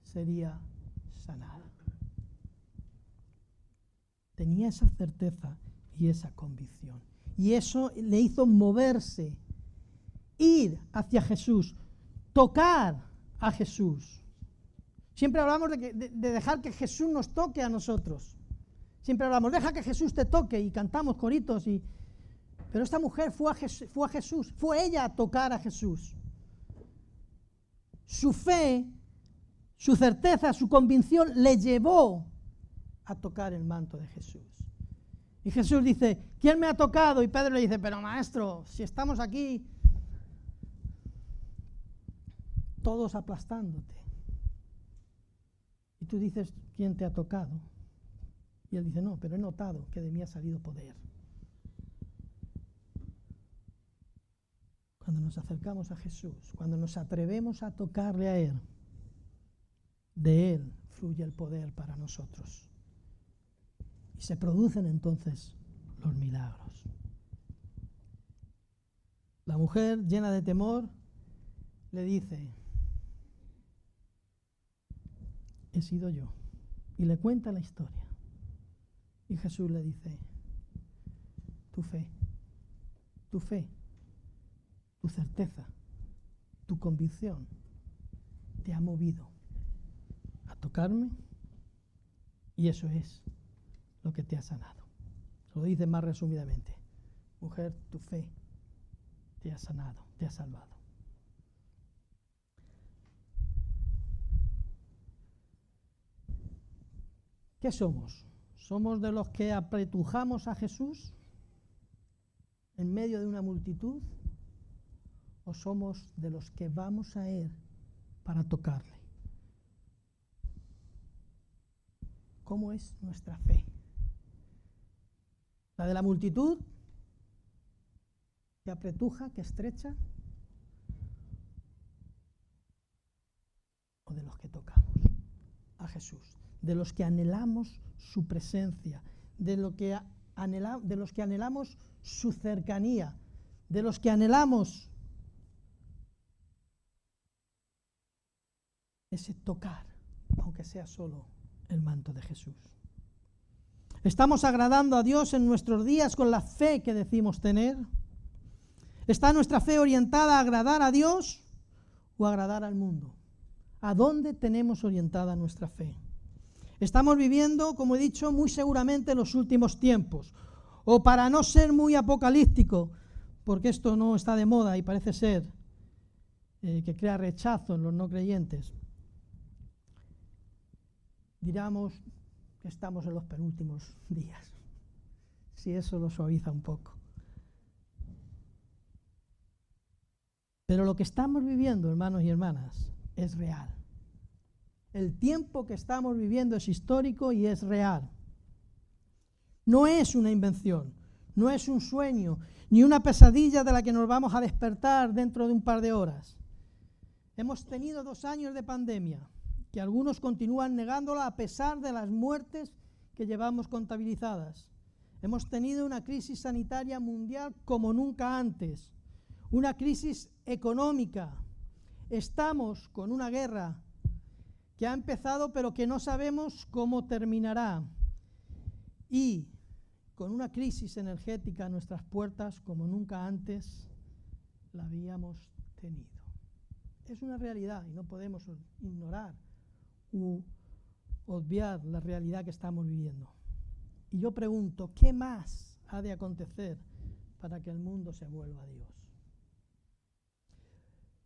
sería sanada. Tenía esa certeza y esa convicción. Y eso le hizo moverse, ir hacia Jesús, tocar a Jesús. Siempre hablamos de dejar que Jesús nos toque a nosotros. Siempre hablamos, deja que Jesús te toque, y cantamos coritos. Pero esta mujer fue a Jesús, fue ella a tocar a Jesús. Su fe, su certeza, su convicción le llevó a tocar el manto de Jesús. Y Jesús dice, ¿quién me ha tocado? Y Pedro le dice, pero maestro, si estamos aquí todos aplastándote. Y tú dices, ¿quién te ha tocado? Y él dice, no, pero he notado que de mí ha salido poder. Cuando nos acercamos a Jesús, cuando nos atrevemos a tocarle a Él, de Él fluye el poder para nosotros. Y se producen entonces los milagros. La mujer, llena de temor, le dice, he sido yo. Y le cuenta la historia. Y Jesús le dice, tu fe, tu certeza, tu convicción te ha movido a tocarme y eso es lo que te ha sanado. Lo dice más resumidamente. Mujer, tu fe te ha sanado, te ha salvado. ¿Qué somos? ¿Somos de los que apretujamos a Jesús en medio de una multitud? ¿O somos de los que vamos a Él para tocarle? ¿Cómo es nuestra fe? ¿La de la multitud? ¿Que apretuja, que estrecha? ¿O de los que tocamos a Jesús? De los que anhelamos su presencia, de los que anhelamos su cercanía, de los que anhelamos ese tocar, aunque sea solo el manto de Jesús. ¿Estamos agradando a Dios en nuestros días con la fe que decimos tener? ¿Está nuestra fe orientada a agradar a Dios o a agradar al mundo? ¿A dónde tenemos orientada nuestra fe? Estamos viviendo, como he dicho, muy seguramente los últimos tiempos. O para no ser muy apocalíptico, porque esto no está de moda y parece ser que crea rechazo en los no creyentes, diríamos que estamos en los penúltimos días, si eso lo suaviza un poco. Pero lo que estamos viviendo, hermanos y hermanas, es real. El tiempo que estamos viviendo es histórico y es real. No es una invención, no es un sueño, ni una pesadilla de la que nos vamos a despertar dentro de un par de horas. Hemos tenido 2 años de pandemia, que algunos continúan negándola a pesar de las muertes que llevamos contabilizadas. Hemos tenido una crisis sanitaria mundial como nunca antes, una crisis económica. Estamos con una guerra que ha empezado pero que no sabemos cómo terminará, y con una crisis energética a nuestras puertas como nunca antes la habíamos tenido. Es una realidad y no podemos ignorar u obviar la realidad que estamos viviendo. Y yo pregunto, ¿qué más ha de acontecer para que el mundo se vuelva a Dios?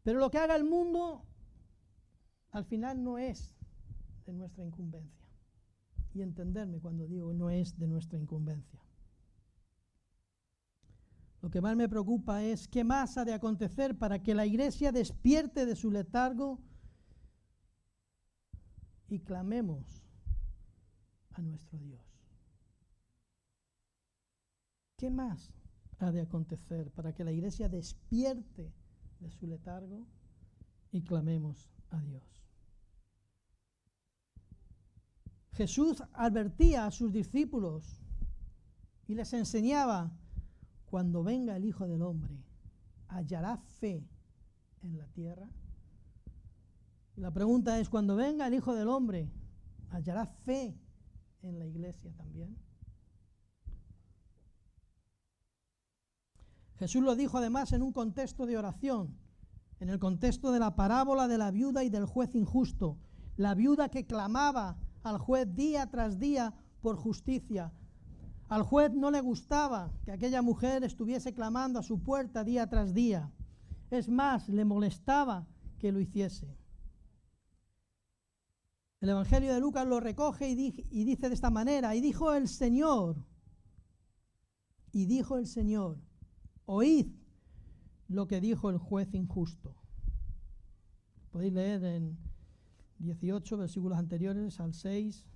Pero lo que haga el mundo al final no es de nuestra incumbencia. Y entenderme cuando digo no es de nuestra incumbencia. Lo que más me preocupa es qué más ha de acontecer para que la Iglesia despierte de su letargo y clamemos a nuestro Dios. ¿Qué más ha de acontecer para que la Iglesia despierte de su letargo y clamemos a Dios? Jesús advertía a sus discípulos y les enseñaba: cuando venga el Hijo del Hombre, ¿hallará fe en la tierra? Y la pregunta es, cuando venga el Hijo del Hombre, ¿hallará fe en la Iglesia también? Jesús lo dijo además en un contexto de oración, en el contexto de la parábola de la viuda y del juez injusto, la viuda que clamaba al juez día tras día por justicia. Al juez no le gustaba que aquella mujer estuviese clamando a su puerta día tras día. Es más, le molestaba que lo hiciese. El Evangelio de Lucas lo recoge y dice de esta manera: y dijo el Señor, Y dijo el Señor, oíd lo que dijo el juez injusto. Podéis leer en 18 versículos anteriores al 6,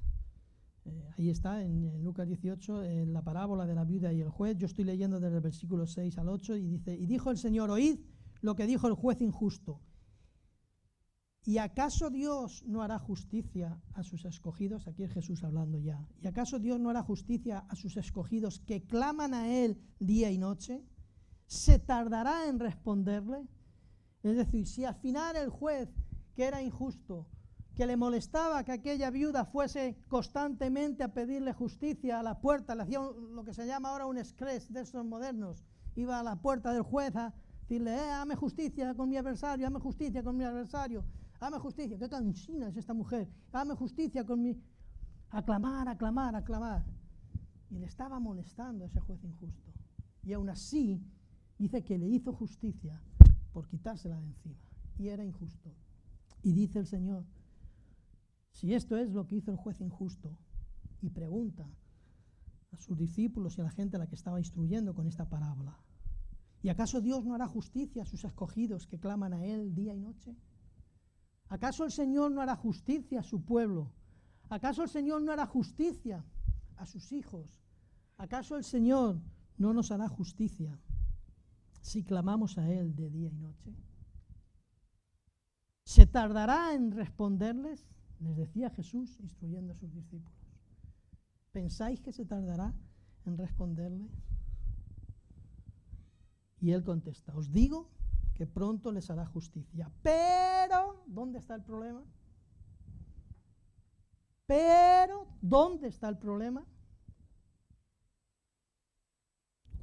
ahí está, en Lucas 18, en la parábola de la viuda y el juez. Yo estoy leyendo desde el versículo 6 al 8 y dice, y dijo el Señor, oíd lo que dijo el juez injusto. ¿Y acaso Dios no hará justicia a sus escogidos? Aquí es Jesús hablando ya. ¿Y acaso Dios no hará justicia a sus escogidos que claman a Él día y noche? ¿Se tardará en responderle? Es decir, si al final el juez, que era injusto, que le molestaba que aquella viuda fuese constantemente a pedirle justicia a la puerta, le hacía lo que se llama ahora un scratch de estos modernos, iba a la puerta del juez a decirle, hazme justicia con mi adversario, hazme justicia con mi adversario, hazme justicia, qué cansina es esta mujer, hazme justicia con mi... Aclamar, aclamar, aclamar. Y le estaba molestando a ese juez injusto. Y aún así, dice que le hizo justicia por quitársela de encima. Y era injusto. Y dice el Señor, si esto es lo que hizo el juez injusto, y pregunta a sus discípulos y a la gente a la que estaba instruyendo con esta parábola, ¿y acaso Dios no hará justicia a sus escogidos que claman a Él día y noche? ¿Acaso el Señor no hará justicia a su pueblo? ¿Acaso el Señor no hará justicia a sus hijos? ¿Acaso el Señor no nos hará justicia si clamamos a Él de día y noche? ¿Se tardará en responderles? Les decía Jesús instruyendo a sus discípulos. ¿Pensáis que se tardará en responderles? Y Él contesta, os digo que pronto les hará justicia. Pero, ¿dónde está el problema? Pero, ¿dónde está el problema?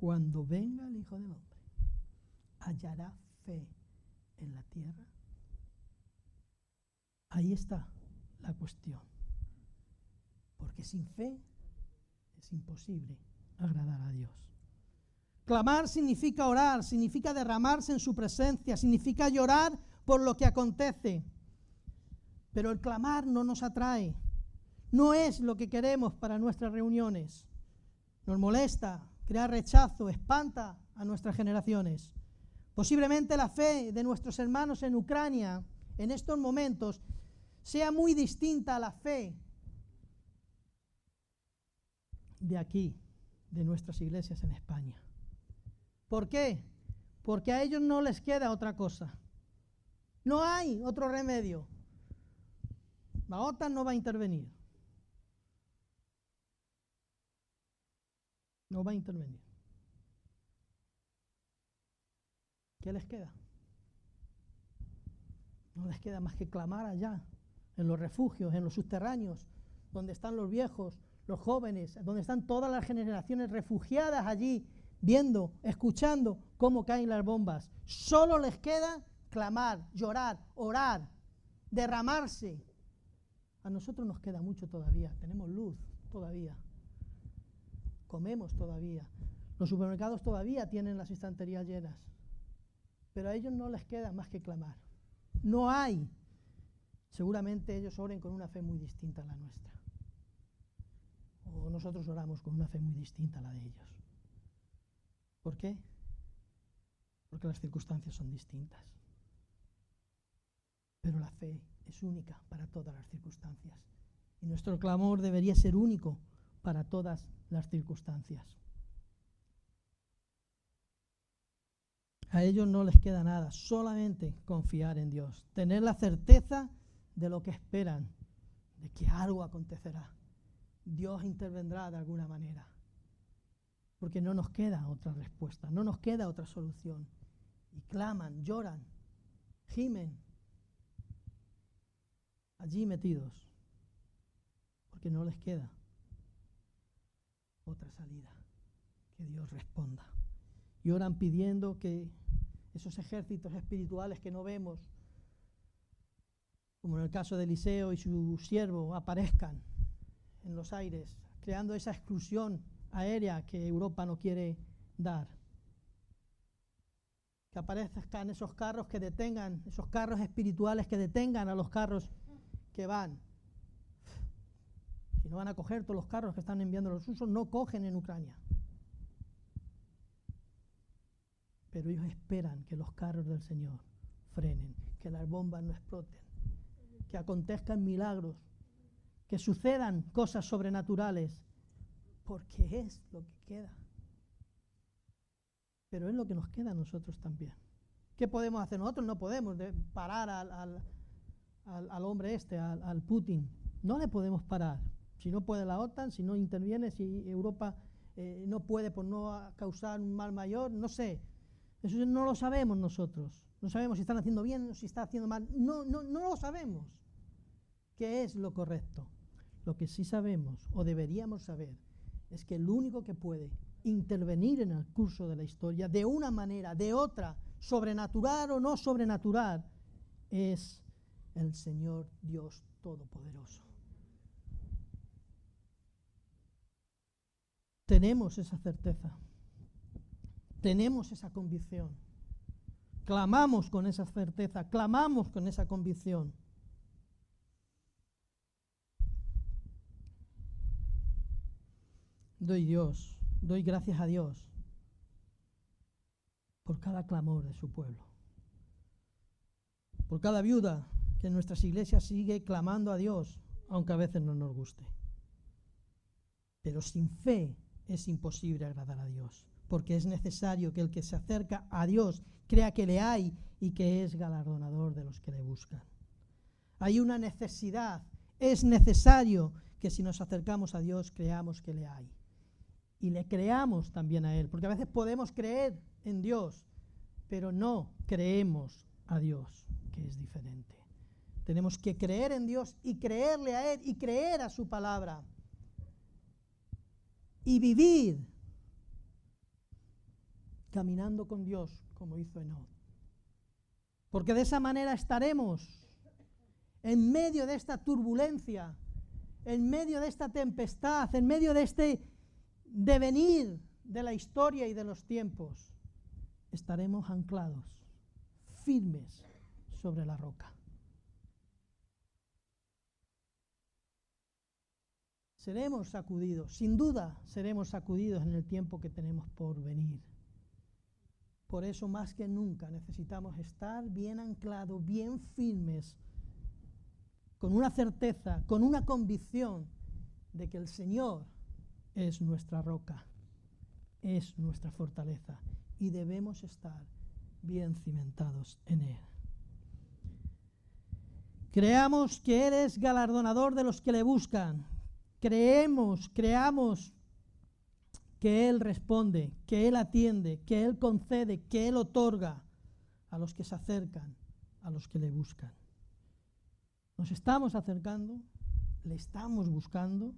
Cuando venga el Hijo del Hombre, ¿hallará fe en la tierra? Ahí está la cuestión. Porque sin fe es imposible agradar a Dios. Clamar significa orar, significa derramarse en su presencia, significa llorar por lo que acontece. Pero el clamar no nos atrae, no es lo que queremos para nuestras reuniones. Nos molesta, crea rechazo, espanta a nuestras generaciones. Posiblemente la fe de nuestros hermanos en Ucrania en estos momentos sea muy distinta a la fe de aquí, de nuestras iglesias en España. ¿Por qué? Porque a ellos no les queda otra cosa. No hay otro remedio. La OTAN no va a intervenir. No va a intervenir. ¿Qué les queda? No les queda más que clamar allá, en los refugios, en los subterráneos, donde están los viejos, los jóvenes, donde están todas las generaciones refugiadas allí, viendo, escuchando cómo caen las bombas. Solo les queda clamar, llorar, orar, derramarse. A nosotros nos queda mucho todavía, tenemos luz todavía, comemos todavía, los supermercados todavía tienen las estanterías llenas, pero a ellos no les queda más que clamar. No hay. Seguramente ellos oren con una fe muy distinta a la nuestra. O nosotros oramos con una fe muy distinta a la de ellos. ¿Por qué? Porque las circunstancias son distintas. Pero la fe es única para todas las circunstancias. Y nuestro clamor debería ser único para todas las circunstancias. A ellos no les queda nada, solamente confiar en Dios, tener la certeza de lo que esperan, de que algo acontecerá. Dios intervendrá de alguna manera, porque no nos queda otra respuesta, no nos queda otra solución. Y claman, lloran, gimen, allí metidos, porque no les queda otra salida, que Dios responda. Y oran pidiendo que esos ejércitos espirituales que no vemos, como en el caso de Eliseo y su siervo, aparezcan en los aires, creando esa exclusión aérea que Europa no quiere dar. Que aparezcan esos carros que detengan, esos carros espirituales que detengan a los carros que van. Si no van a coger todos los carros que están enviando los rusos, no cogen en Ucrania. pero ellos esperan que los carros del Señor frenen, que las bombas no exploten, que acontezcan milagros, que sucedan cosas sobrenaturales, porque es lo que queda. Pero es lo que nos queda a nosotros también. ¿Qué podemos hacer? Nosotros no podemos parar al hombre al Putin. No le podemos parar. Si no puede la OTAN, si no interviene, si Europa no puede por no causar un mal mayor, no sé. Eso no lo sabemos nosotros. No sabemos si están haciendo bien o si están haciendo mal. No lo sabemos. ¿Qué es lo correcto? Lo que sí sabemos, o deberíamos saber, es que el único que puede intervenir en el curso de la historia, de una manera, de otra, sobrenatural o no sobrenatural, es el Señor Dios Todopoderoso. Tenemos esa certeza, tenemos esa convicción, clamamos con esa certeza, clamamos con esa convicción. Doy gracias a Dios por cada clamor de su pueblo, por cada viuda que en nuestras iglesias sigue clamando a Dios, aunque a veces no nos guste. Pero sin fe es imposible agradar a Dios, porque es necesario que el que se acerca a Dios crea que le hay y que es galardonador de los que le buscan. Hay una necesidad, es necesario que si nos acercamos a Dios creamos que le hay. Y le creamos también a Él, porque a veces podemos creer en Dios, pero no creemos a Dios, que es diferente. Tenemos que creer en Dios y creerle a Él y creer a su palabra. Y vivir caminando con Dios como hizo Enoc. Porque de esa manera estaremos en medio de esta turbulencia, en medio de esta tempestad, en medio de este devenir de la historia y de los tiempos. Estaremos anclados, firmes sobre la roca. Seremos sacudidos, sin duda seremos sacudidos en el tiempo que tenemos por venir. Por eso más que nunca necesitamos estar bien anclados, bien firmes, con una certeza, con una convicción de que el Señor es nuestra roca, es nuestra fortaleza y debemos estar bien cimentados en Él. Creamos que Él es galardonador de los que le buscan. Creamos que Él responde, que Él atiende, que Él concede, que Él otorga a los que se acercan, a los que le buscan. Nos estamos acercando, le estamos buscando.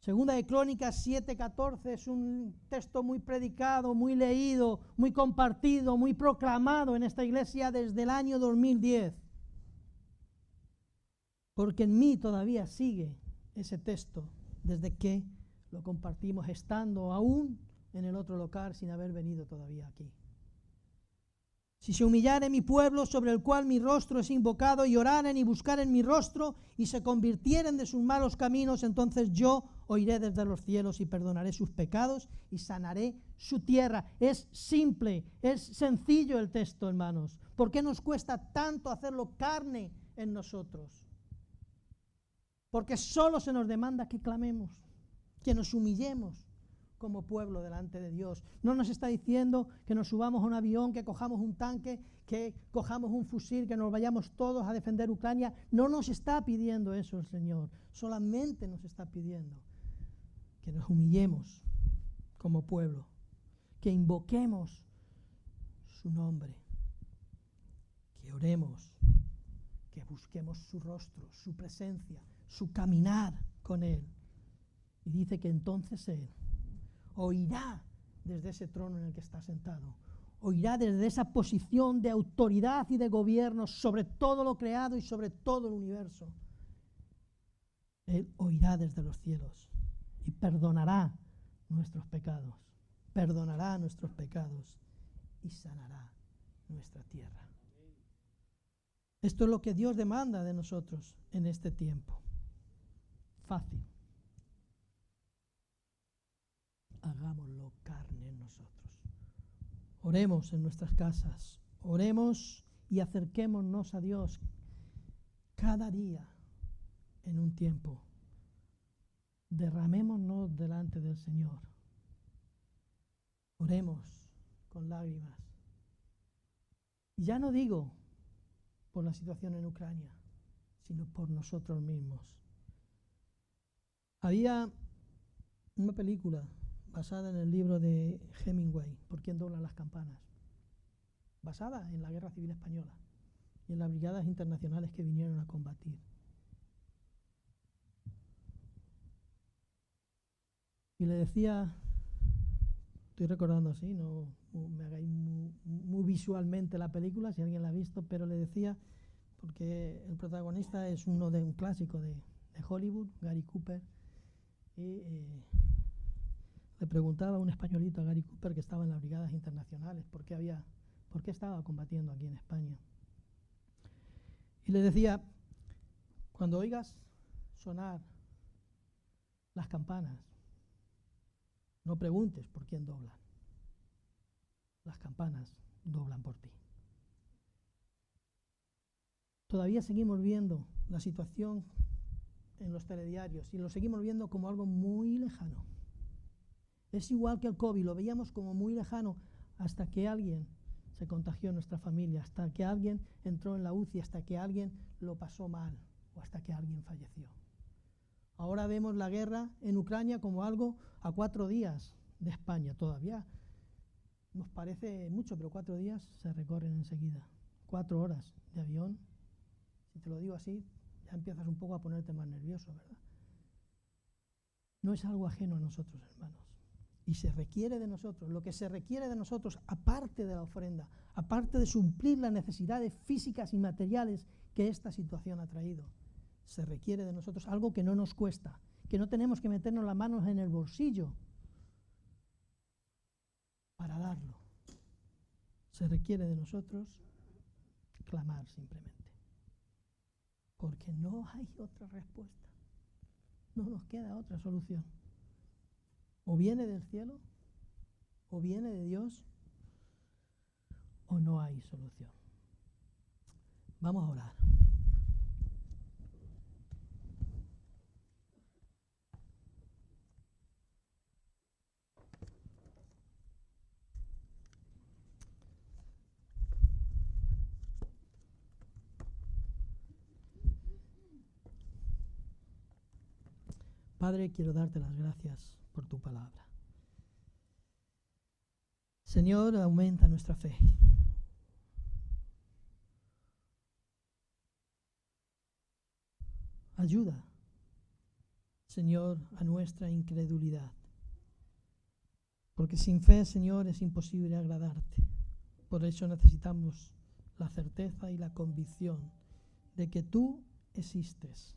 Segunda de Crónicas 7:14 es un texto muy predicado, muy leído, muy compartido, muy proclamado en esta iglesia desde el año 2010. Porque en mí todavía sigue ese texto desde que lo compartimos estando aún en el otro local sin haber venido todavía aquí. Si se humillare mi pueblo sobre el cual mi rostro es invocado y oraren y buscaren mi rostro y se convirtieren de sus malos caminos, entonces yo oiré desde los cielos y perdonaré sus pecados y sanaré su tierra. Es simple, es sencillo el texto, hermanos. ¿Por qué nos cuesta tanto hacerlo carne en nosotros? Porque solo se nos demanda que clamemos, que nos humillemos como pueblo delante de Dios. No nos está diciendo que nos subamos a un avión, que cojamos un tanque, que cojamos un fusil, que nos vayamos todos a defender Ucrania. No nos está pidiendo eso el Señor. Solamente nos está pidiendo que nos humillemos como pueblo, que invoquemos su nombre, que oremos, que busquemos su rostro, su presencia, su caminar con Él. Y dice que entonces Él oirá desde ese trono en el que está sentado, oirá desde esa posición de autoridad y de gobierno sobre todo lo creado y sobre todo el universo. Él oirá desde los cielos y perdonará nuestros pecados y sanará nuestra tierra. Esto es lo que Dios demanda de nosotros en este tiempo. Fácil. Hagámoslo carne en nosotros. Oremos en nuestras casas, oremos y acerquémonos a Dios cada día en un tiempo. Derramémonos delante del Señor. Oremos con lágrimas. Y ya no digo por la situación en Ucrania, sino por nosotros mismos. Había una película basada en el libro de Hemingway, ¿Por quién doblan las campanas?, basada en la Guerra Civil Española y en las brigadas internacionales que vinieron a combatir. Y le decía, estoy recordando así, no me hagáis muy visualmente la película, si alguien la ha visto, pero le decía, porque el protagonista es uno de un clásico de Hollywood, Gary Cooper, y le preguntaba a un españolito, a Gary Cooper, que estaba en las brigadas internacionales, por qué estaba combatiendo aquí en España. Y le decía, cuando oigas sonar las campanas, no preguntes por quién doblan. Las campanas doblan por ti. Todavía seguimos viendo la situación en los telediarios y lo seguimos viendo como algo muy lejano. Es igual que el COVID, lo veíamos como muy lejano hasta que alguien se contagió en nuestra familia, hasta que alguien entró en la UCI, hasta que alguien lo pasó mal o hasta que alguien falleció. Ahora vemos la guerra en Ucrania como algo a 4 días de España. Todavía nos parece mucho, pero 4 días se recorren enseguida. 4 horas de avión. Si te lo digo así, ya empiezas un poco a ponerte más nervioso, ¿verdad? No es algo ajeno a nosotros, hermanos. Y se requiere de nosotros, lo que se requiere de nosotros, aparte de la ofrenda, aparte de suplir las necesidades físicas y materiales que esta situación ha traído, se requiere de nosotros algo que no nos cuesta, que no tenemos que meternos las manos en el bolsillo para darlo. Se requiere de nosotros clamar simplemente, porque no hay otra respuesta, no nos queda otra solución. O viene del cielo, o viene de Dios, o no hay solución. Vamos a orar. Padre, quiero darte las gracias por tu palabra. Señor, aumenta nuestra fe. Ayuda, Señor, a nuestra incredulidad. Porque sin fe, Señor, es imposible agradarte. Por eso necesitamos la certeza y la convicción de que tú existes.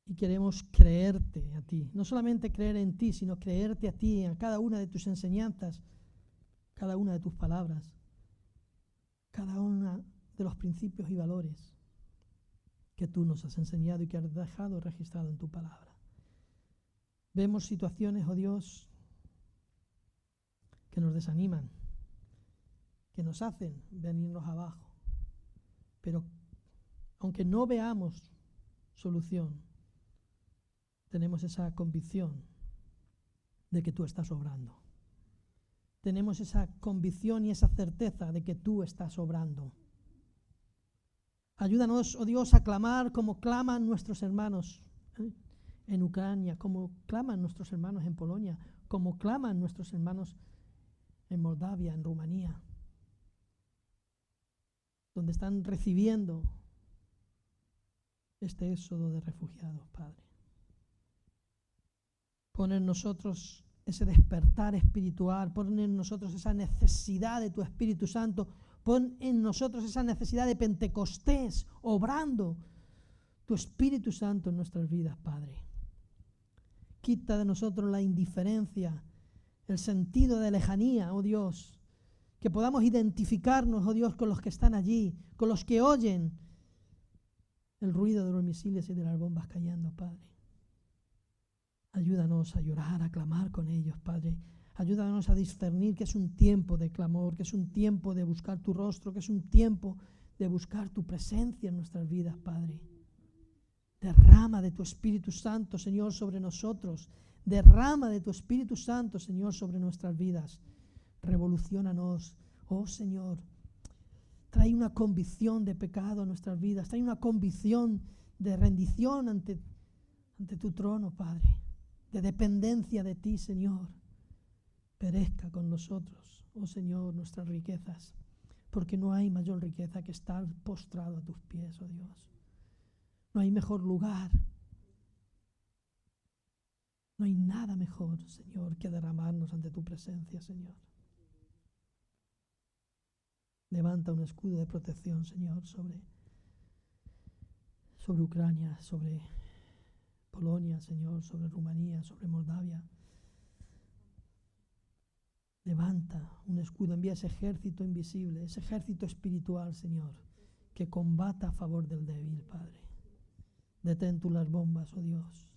Y queremos creerte a ti. No solamente creer en ti, sino creerte a ti, en cada una de tus enseñanzas, cada una de tus palabras, cada una de los principios y valores que tú nos has enseñado y que has dejado registrado en tu palabra. Vemos situaciones, oh Dios, que nos desaniman, que nos hacen venirnos abajo. Pero aunque no veamos solución, tenemos esa convicción de que tú estás obrando. Tenemos esa convicción y esa certeza de que tú estás obrando. Ayúdanos, oh Dios, a clamar como claman nuestros hermanos en Ucrania, como claman nuestros hermanos en Polonia, como claman nuestros hermanos en Moldavia, en Rumanía, donde están recibiendo este éxodo de refugiados, Padre. Pon en nosotros ese despertar espiritual, pon en nosotros esa necesidad de tu Espíritu Santo, pon en nosotros esa necesidad de Pentecostés, obrando tu Espíritu Santo en nuestras vidas, Padre. Quita de nosotros la indiferencia, el sentido de lejanía, oh Dios, que podamos identificarnos, oh Dios, con los que están allí, con los que oyen el ruido de los misiles y de las bombas cayendo, Padre. Ayúdanos a llorar, a clamar con ellos, Padre, Ayúdanos a discernir que es un tiempo de clamor, que es un tiempo de buscar tu rostro, que es un tiempo de buscar tu presencia en nuestras vidas, Padre. Derrama de tu Espíritu Santo, Señor, sobre nosotros. Derrama de tu Espíritu Santo, Señor, sobre nuestras vidas. Revoluciónanos, oh Señor. Trae una convicción de pecado a nuestras vidas. Trae una convicción de rendición ante tu trono, Padre. De dependencia de ti, Señor. Perezca con nosotros, oh Señor, nuestras riquezas. Porque no hay mayor riqueza que estar postrado a tus pies, oh Dios. No hay mejor lugar. No hay nada mejor, Señor, que derramarnos ante tu presencia, Señor. Levanta un escudo de protección, Señor, sobre Ucrania, sobre Polonia, Señor, sobre Rumanía, sobre Moldavia. Levanta un escudo, envía ese ejército invisible, ese ejército espiritual, Señor, que combata a favor del débil, Padre. Detén tú las bombas, oh Dios.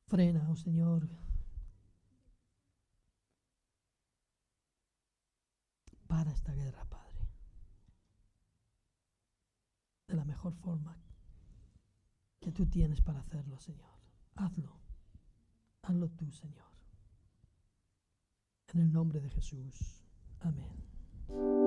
Frena, oh Señor. Para esta guerra, Padre. De la mejor forma que tú tienes para hacerlo, Señor. Hazlo. Hazlo tú, Señor. En el nombre de Jesús. Amén.